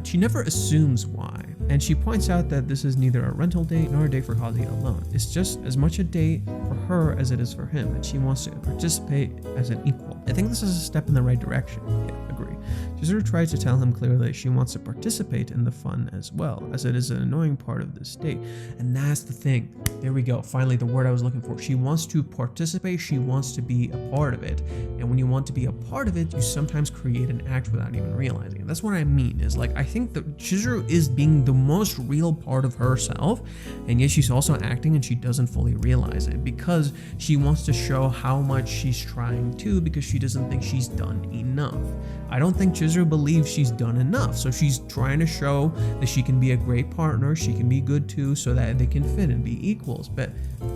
Speaker 1: She never assumes why. And she points out that this is neither a rental date nor a date for Kazuya alone. It's just as much a date for her as it is for him, and she wants to participate as an equal. I think this is a step in the right direction. Yeah, agree. Chizuru tries to tell him clearly she wants to participate in the fun as well, as it is an annoying part of this date. And that's the thing. There we go. Finally, the word I was looking for. She wants to participate. She wants to be a part of it. And when you want to be a part of it, you sometimes create an act without even realizing it. That's what I mean, is like, I think that Chizuru is being the most real part of herself, and yet she's also acting and she doesn't fully realize it because she wants to show how much she's trying to, because she doesn't think she's done enough. I don't think Chizuru believes she's done enough, so she's trying to show that she can be a great partner, she can be good too, so that they can fit and be equals. But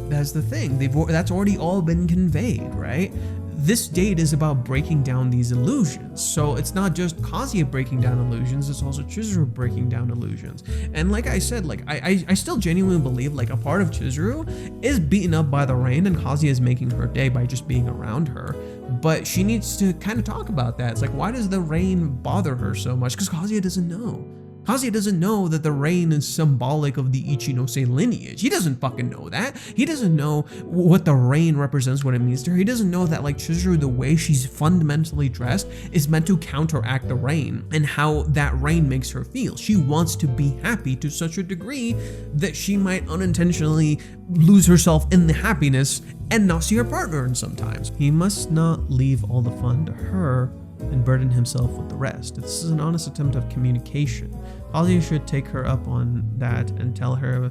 Speaker 1: that's the thing, that's already all been conveyed, right? This date is about breaking down these illusions. So it's not just Kazuya breaking down illusions, it's also Chizuru breaking down illusions. And like I said, like I still genuinely believe like a part of Chizuru is beaten up by the rain, and Kazuya is making her day by just being around her. But she needs to kind of talk about that. It's like, why does the rain bother her so much? Because Kazuya doesn't know. Kazuya doesn't know that the rain is symbolic of the Ichinose lineage. He doesn't fucking know that. He doesn't know what the rain represents, what it means to her. He doesn't know that like Chizuru, the way she's fundamentally dressed is meant to counteract the rain and how that rain makes her feel. She wants to be happy to such a degree that she might unintentionally lose herself in the happiness and not see her partner in sometimes. He must not leave all the fun to her and burden himself with the rest. This is an honest attempt of communication. Kazuya should take her up on that and tell her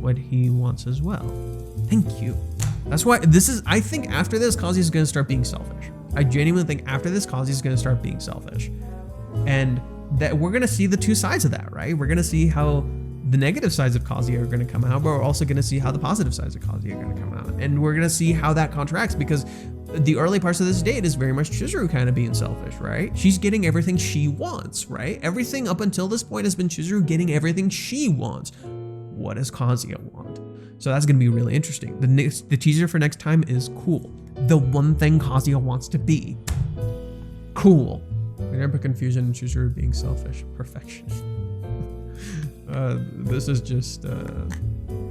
Speaker 1: what he wants as well. Thank you. That's why I think after this, Kazuya is going to start being selfish. I genuinely think after this, Kazuya is going to start being selfish. And that we're gonna see the two sides of that, right? We're gonna see how the negative sides of Kazuya are gonna come out, but we're also gonna see how the positive sides of Kazuya are gonna come out. And we're gonna see how that contracts, because the early parts of this date is very much Chizuru kind of being selfish, right? She's getting everything she wants, right? Everything up until this point has been Chizuru getting everything she wants. What does Kazuya want? So that's gonna be really interesting. The teaser for next time is cool. The one thing Kazuya wants to be. Cool. I never put confusion in Chizuru being selfish. Perfection. This is just a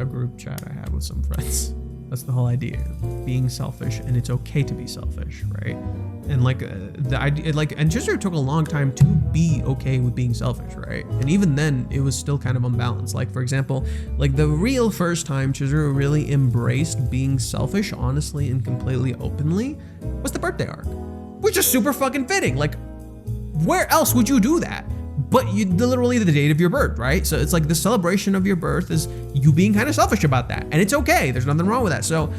Speaker 1: group chat I have with some friends. That's the whole idea, being selfish, and it's okay to be selfish, right? And like the idea, like, and Chizuru took a long time to be okay with being selfish, right? And even then, it was still kind of unbalanced. Like, for example, like the real first time Chizuru really embraced being selfish, honestly and completely openly, was the birthday arc, which is super fucking fitting. Like, where else would you do that? But literally the date of your birth, right? So it's like the celebration of your birth is you being kind of selfish about that. And it's okay, there's nothing wrong with that. So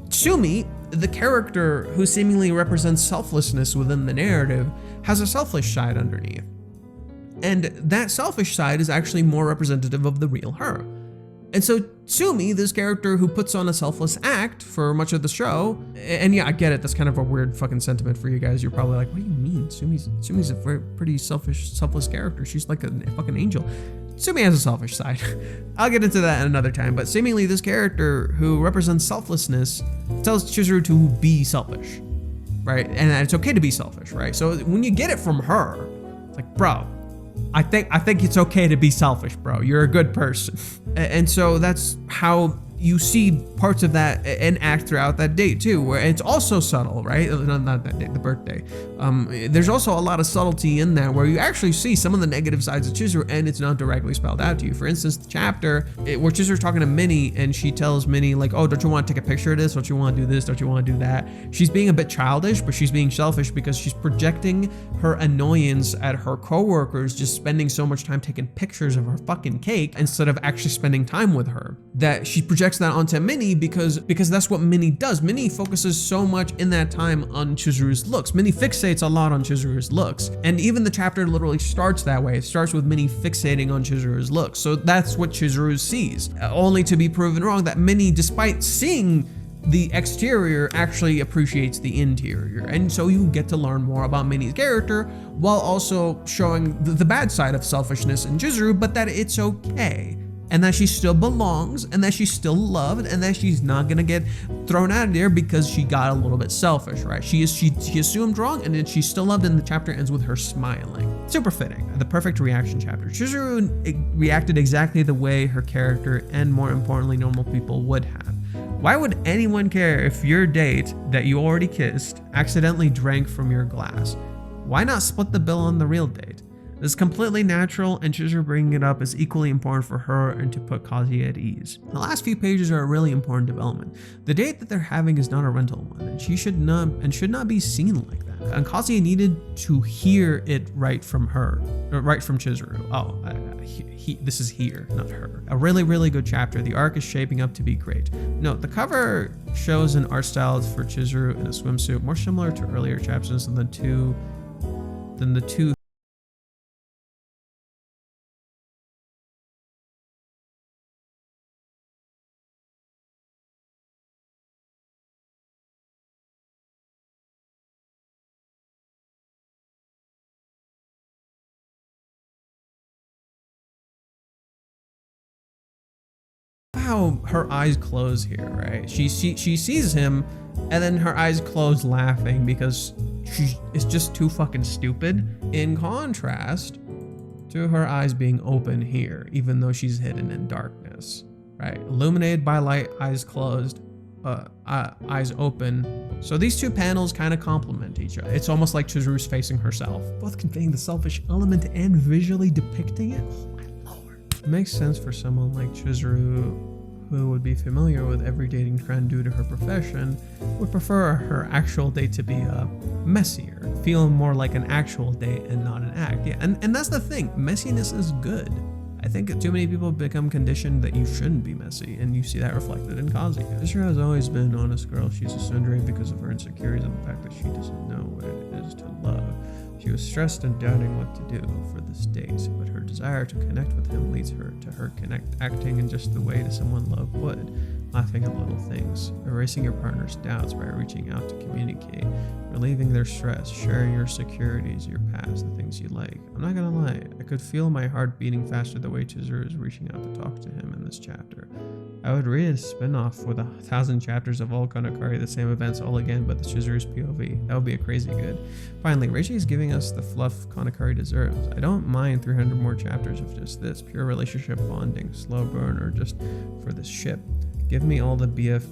Speaker 1: Sumi, the character who seemingly represents selflessness within the narrative, has a selfish side underneath. And that selfish side is actually more representative of the real her. And so Sumi, this character who puts on a selfless act for much of the show, and yeah, I get it, that's kind of a weird fucking sentiment for you guys. You're probably like, what do you mean? Sumi's a very pretty selfless character. She's like a fucking angel. Sumi has a selfish side. I'll get into that another time, but seemingly this character who represents selflessness tells Chizuru to be selfish, right? And that it's okay to be selfish, right? So when you get it from her, it's like, bro, I think it's okay to be selfish, bro. You're a good person. And so that's how you see parts of that and act throughout that date too, where it's also subtle, right? Not that date, the birthday. There's also a lot of subtlety in that where you actually see some of the negative sides of Chizuru and it's not directly spelled out to you. For instance, the chapter where Chizuru's talking to Minnie and she tells Minnie like, oh, don't you want to take a picture of this? Don't you want to do this? Don't you want to do that? She's being a bit childish, but she's being selfish because she's projecting her annoyance at her coworkers just spending so much time taking pictures of her fucking cake instead of actually spending time with her. That she projects that onto Minnie because that's what Minnie does. Minnie focuses so much in that time on Chizuru's looks. Minnie fixates a lot on Chizuru's looks. And even the chapter literally starts that way. It starts with Minnie fixating on Chizuru's looks. So that's what Chizuru sees, only to be proven wrong that Minnie, despite seeing the exterior, actually appreciates the interior. And so you get to learn more about Minnie's character while also showing the bad side of selfishness in Chizuru, but that it's okay. And that she still belongs, and that she's still loved, and that she's not gonna get thrown out of there because she got a little bit selfish, right? She assumed wrong, and then she's still loved, and the chapter ends with her smiling. Super fitting. The perfect reaction chapter. Chizuru reacted exactly the way her character, and more importantly, normal people would have. Why would anyone care if your date that you already kissed accidentally drank from your glass? Why not split the bill on the real date? This is completely natural, and Chizuru bringing it up is equally important for her and to put Kazuya at ease. The last few pages are a really important development. The date that they're having is not a rental one, and she should not be seen like that. And Kazuya needed to hear it right from her, or right from Chizuru. Oh, this is here, not her. A really, really good chapter. The arc is shaping up to be great. Note, the cover shows an art style for Chizuru in a swimsuit, more similar to earlier chapters than the two how her eyes close here, right? She sees him and then her eyes close laughing because it's just too fucking stupid. In contrast to her eyes being open here, even though she's hidden in darkness, right? Illuminated by light, eyes closed, eyes open. So these two panels kind of complement each other. It's almost like Chizuru's facing herself, both conveying the selfish element and visually depicting it. Oh my lord. It makes sense for someone like Chizuru, who would be familiar with every dating trend due to her profession, would prefer her actual date to be messier, feel more like an actual date and not an act. Yeah, and that's the thing, messiness is good. I think too many people become conditioned that you shouldn't be messy, and you see that reflected in Kazuya. Chizuru has always been an honest girl. She's a tsundere because of her insecurities and the fact that she doesn't know what it is to love. She is stressed and doubting what to do for this date, but her desire to connect with him leads her to acting in just the way that someone loved would, laughing at little things, erasing your partner's doubts by reaching out to communicate, relieving their stress, sharing your securities, your past, the things you like. I'm not gonna lie, I could feel my heart beating faster the way Chizuru is reaching out to talk to him in this chapter. I would read a spin-off with 1,000 chapters of all Kanokari, the same events all again, but the Chizuru's POV. That would be a crazy good. Finally, Reishi is giving us the fluff Kanokari deserves. I don't mind 300 more chapters of just this, pure relationship bonding, slow burn, or just for this ship. Give me all the BF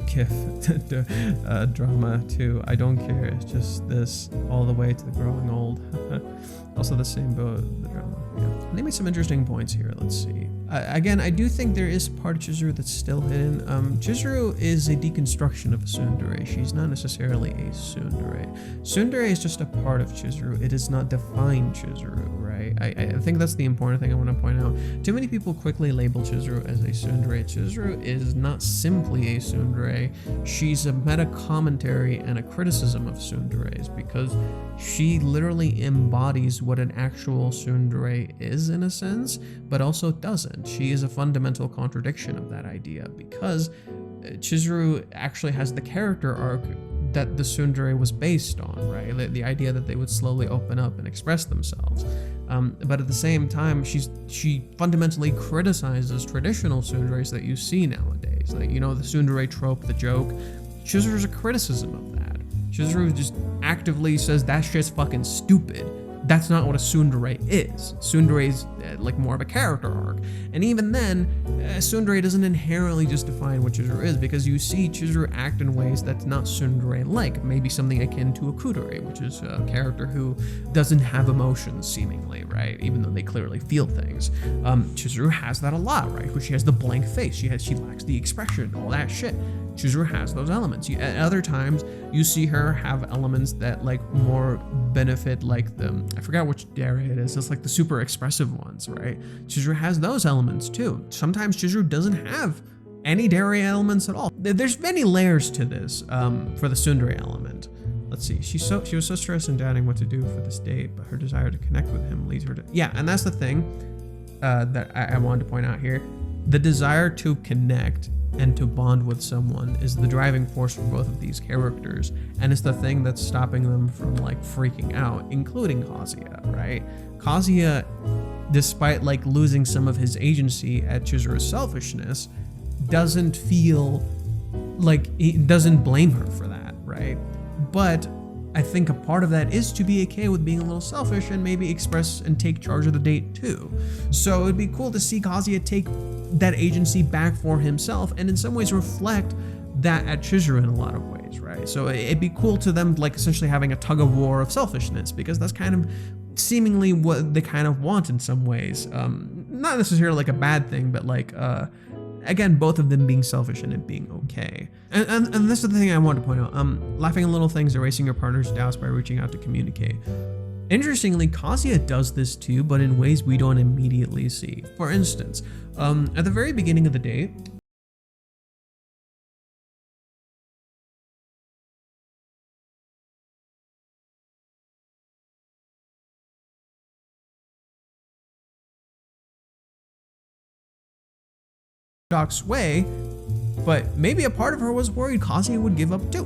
Speaker 1: KIF drama too. I don't care. It's just this all the way to the growing old. Also the same boat, the drama. Yeah. They made some interesting points here. Let's see. Again, I do think there is part of Chizuru that's still hidden. Chizuru is a deconstruction of a tsundere. She's not necessarily a tsundere. Tsundere is just a part of Chizuru. It does not define Chizuru, right? I think that's the important thing I want to point out. Too many people quickly label Chizuru as a tsundere. Chizuru is not simply a tsundere. She's a meta commentary and a criticism of tsunderes because she literally embodies what an actual tsundere is in a sense, but also doesn't. She is a fundamental contradiction of that idea because Chizuru actually has the character arc that the tsundere was based on, right? The idea that they would slowly open up and express themselves. But at the same time, she fundamentally criticizes traditional tsunderes that you see nowadays. Like, you know, the tsundere trope, the joke. Chizuru's a criticism of that. Chizuru just actively says that shit's fucking stupid. That's not what a tsundere is. Tsundere is like more of a character arc. And even then, tsundere doesn't inherently just define what Chizuru is because you see Chizuru act in ways that's not tsundere-like. Maybe something akin to a kudere, which is a character who doesn't have emotions seemingly, right? Even though they clearly feel things. Chizuru has that a lot, right? Because she has the blank face. She lacks the expression, all that shit. Chizuru has those elements. At other times, you see her have elements that like more benefit like I forgot which dere it is. It's like the super expressive ones, right? Chizuru has those elements too. Sometimes Chizuru doesn't have any dere elements at all. There's many layers to this for the tsundere element. Let's see. She was so stressed and doubting what to do for this date, but her desire to connect with him leads her to and that's the thing that I wanted to point out here. The desire to connect and to bond with someone is the driving force for both of these characters, and it's the thing that's stopping them from like freaking out, including Kazuya, right? Kazuya, despite like losing some of his agency at Chizuru's selfishness, doesn't feel like he doesn't blame her for that, right? But I think a part of that is to be okay with being a little selfish and maybe express and take charge of the date too. So it'd be cool to see Kazuya take that agency back for himself and in some ways reflect that at Chizuru in a lot of ways, right? So it'd be cool to them like essentially having a tug of war of selfishness because that's kind of seemingly what they kind of want in some ways. Not necessarily like a bad thing, but like again, both of them being selfish and it being okay. And this is the thing I want to point out. Laughing at little things, erasing your partner's doubts by reaching out to communicate. Interestingly, Kazuya does this too, but in ways we don't immediately see. For instance, at the very beginning of the date, Doc's way, but maybe a part of her was worried Kazuya would give up too.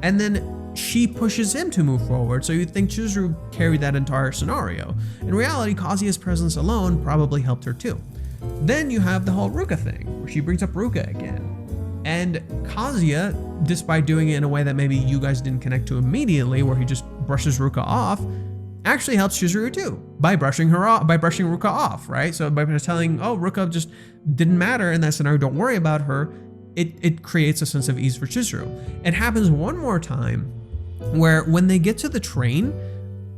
Speaker 1: And then she pushes him to move forward, so you'd think Chizuru carried that entire scenario. In reality, Kazuya's presence alone probably helped her too. Then you have the whole Ruka thing, where she brings up Ruka again. And Kazuya, despite doing it in a way that maybe you guys didn't connect to immediately, where he just brushes Ruka off, actually helps Chizuru too, by brushing Ruka off, right? So by telling, oh, Ruka just didn't matter in that scenario, don't worry about her, it creates a sense of ease for Chizuru. It happens one more time, where when they get to the train,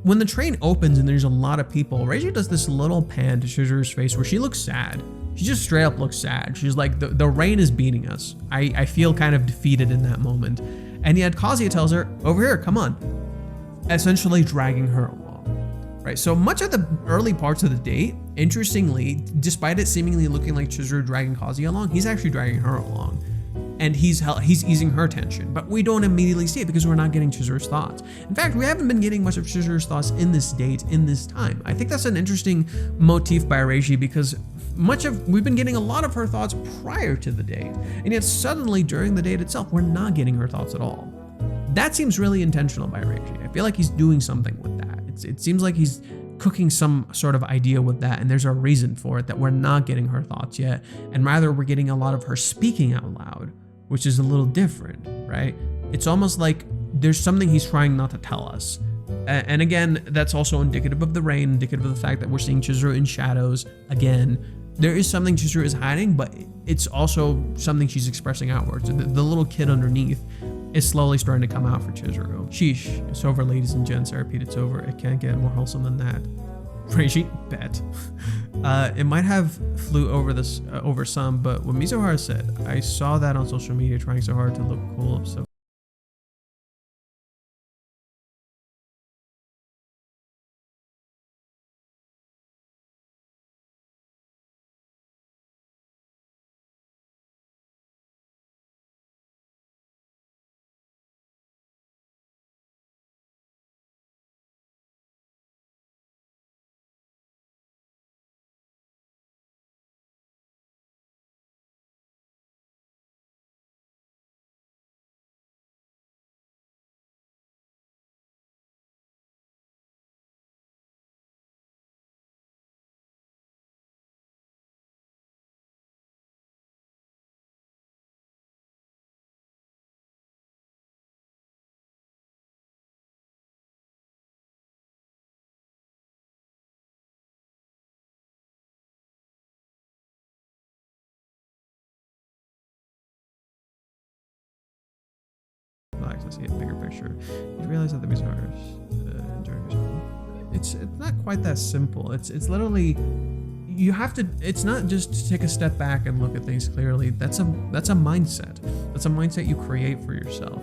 Speaker 1: when the train opens and there's a lot of people, Reiji does this little pan to Chizuru's face where she looks sad. She just straight up looks sad. She's like, the rain is beating us. I feel kind of defeated in that moment. And yet Kazuya tells her, over here, come on. Essentially dragging her along. Right, so much of the early parts of the date, interestingly, despite it seemingly looking like Chizuru dragging Kazuya along, he's actually dragging her along. and he's easing her tension, but we don't immediately see it because we're not getting Chizuru's thoughts. In fact, we haven't been getting much of Chizuru's thoughts in this date, in this time. I think that's an interesting motif by Reishi, because we've been getting a lot of her thoughts prior to the date, and yet suddenly during the date itself, we're not getting her thoughts at all. That seems really intentional by Reishi. I feel like he's doing something with that. It seems like he's cooking some sort of idea with that, and there's a reason for it, that we're not getting her thoughts yet, and rather we're getting a lot of her speaking out loud, which is a little different, right? It's almost like there's something he's trying not to tell us. And again, that's also indicative of the rain, indicative of the fact that we're seeing Chizuru in shadows again. There is something Chizuru is hiding, but it's also something she's expressing outwards. The little kid underneath is slowly starting to come out for Chizuru. Sheesh, it's over, ladies and gents. I repeat, it's over. It can't get more wholesome than that. Reishi, bet. It might have flew over some, but what Mizuhara said, I saw that on social media, trying so hard to look cool. So to see a bigger picture, you realize that the Mizuhara it's not quite that simple. It's literally, you have to, it's not just to take a step back and look at things clearly. That's a mindset. That's a mindset you create for yourself.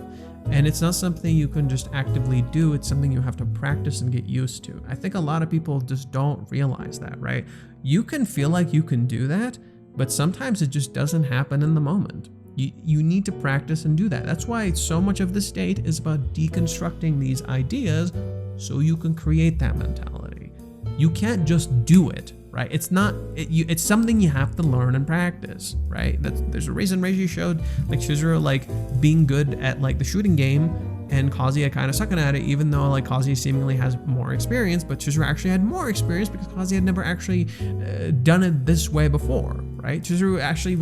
Speaker 1: And it's not something you can just actively do. It's something you have to practice and get used to. I think a lot of people just don't realize that, right? You can feel like you can do that, but sometimes it just doesn't happen in the moment. You need to practice and do that. That's why so much of this state is about deconstructing these ideas so you can create that mentality. You can't just do it, right? It's not, it's something you have to learn and practice, right? There's a reason Reishi showed like Chizuru like being good at like the shooting game, and Kazuya kind of sucking at it, even though like Kazuya seemingly has more experience, but Chizuru actually had more experience because Kazuya had never actually done it this way before, right? Chizuru actually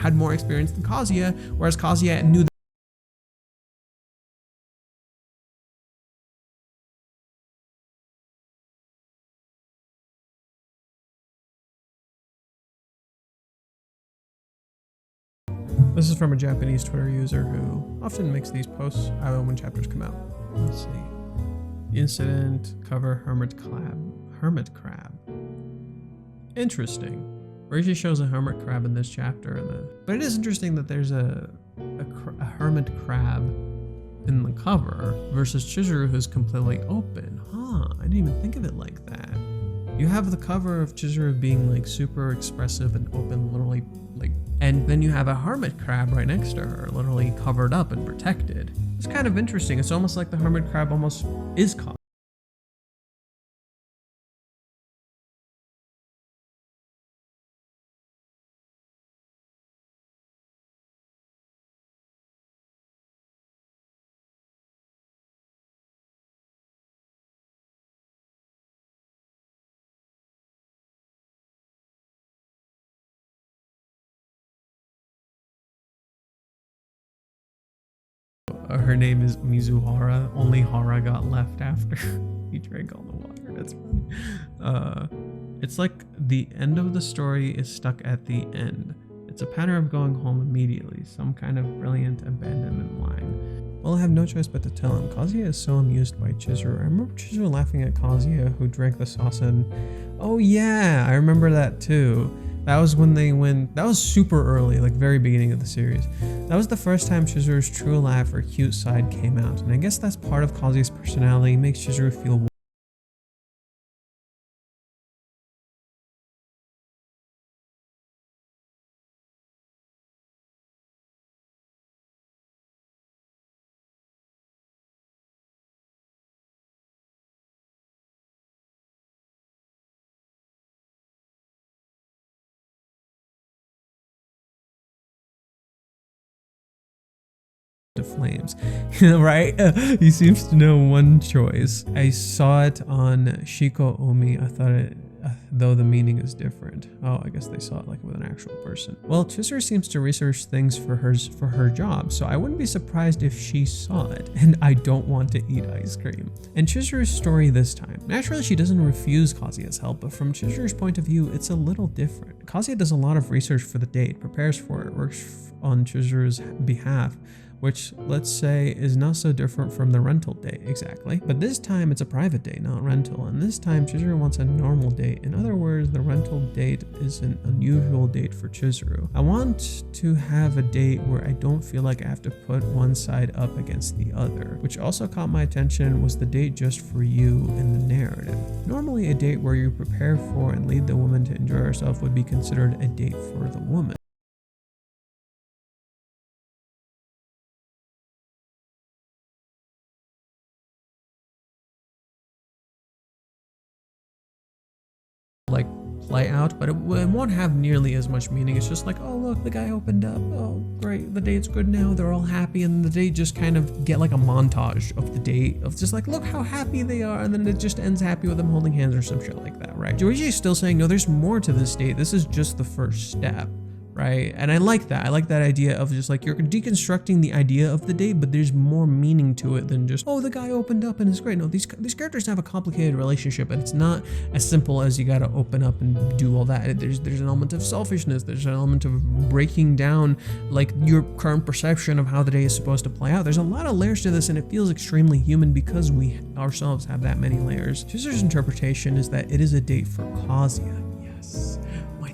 Speaker 1: had more experience than Kazuya, whereas Kazuya knew that. This is from a Japanese Twitter user who often makes these posts when chapters come out. Let's see. Incident cover hermit crab. Interesting. Reishi shows a hermit crab in this chapter, but it is interesting that there's a hermit crab in the cover versus Chizuru, who's completely open. Huh, I didn't even think of it like that. You have the cover of Chizuru being like super expressive and open, literally like, and then you have a hermit crab right next to her, literally covered up and protected. It's kind of interesting. It's almost like the hermit crab almost is caught. Her name is Mizuhara. Only Hara got left after he drank all the water. That's funny. It's like the end of the story is stuck at the end. It's a pattern of going home immediately, some kind of brilliant abandonment line. Well, I have no choice but to tell him. Kazuya is so amused by Chizuru. I remember Chizuru laughing at Kazuya, who drank the sauce, and oh yeah, I remember that too. That was when that was super early, like very beginning of the series. That was the first time Chizuru's true laugh or cute side came out, and I guess that's part of Kazuya's personality, makes Chizuru feel to flames, right? He seems to know one choice. I saw it on Shiko Omi. I thought it, though the meaning is different. Oh, I guess they saw it like with an actual person. Well, Chizuru seems to research things for her job, so I wouldn't be surprised if she saw it. And I don't want to eat ice cream. And Chizuru's story this time. Naturally, she doesn't refuse Kazuya's help, but from Chizuru's point of view, it's a little different. Kazuya does a lot of research for the date, prepares for it, works on Chizuru's behalf, which, let's say, is not so different from the rental date exactly. But this time it's a private date, not rental, and this time Chizuru wants a normal date. In other words, the rental date is an unusual date for Chizuru. I want to have a date where I don't feel like I have to put one side up against the other. Which also caught my attention was the date just for you in the narrative. Normally a date where you prepare for and lead the woman to enjoy herself would be considered a date for the woman. Like play out, but it won't have nearly as much meaning. It's just like, oh look, the guy opened up, oh great, the date's good now, they're all happy, and the date just kind of get like a montage of the date of just like, look how happy they are, and then it just ends happy with them holding hands or some shit like that, right? Joichi's still saying, no, there's more to this date, this is just the first step. Right? And I like that. I like that idea of just like, you're deconstructing the idea of the date, but there's more meaning to it than just, oh, the guy opened up and it's great. No, these characters have a complicated relationship, and it's not as simple as you gotta open up and do all that. There's an element of selfishness. There's an element of breaking down like your current perception of how the day is supposed to play out. There's a lot of layers to this, and it feels extremely human because we ourselves have that many layers. Chizuru's interpretation is that it is a date for Kazuya. Yes.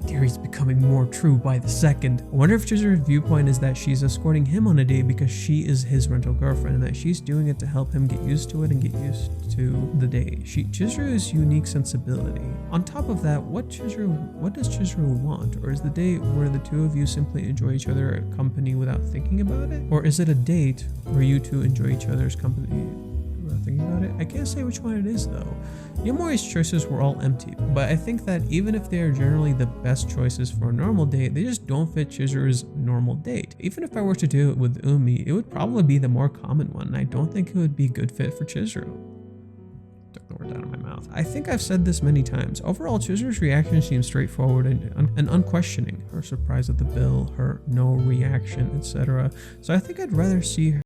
Speaker 1: Theory's becoming more true by the second. I wonder if Chizuru's viewpoint is that she's escorting him on a date because she is his rental girlfriend, and that she's doing it to help him get used to it and get used to the date. Chizuru's unique sensibility. On top of that, what does Chizuru want? Or is the date where the two of you simply enjoy each other's company without thinking about it? Or is it a date where you two enjoy each other's company without thinking about it? I can't say which one it is though. Yomori's choices were all empty, but I think that even if they are generally the best choices for a normal date, they just don't fit Chizuru's normal date. Even if I were to do it with Umi, it would probably be the more common one, and I don't think it would be a good fit for Chizuru. Took the word out of my mouth. I think I've said this many times. Overall, Chizuru's reaction seems straightforward and unquestioning. Her surprise at the bill, her no reaction, etc. So I think I'd rather see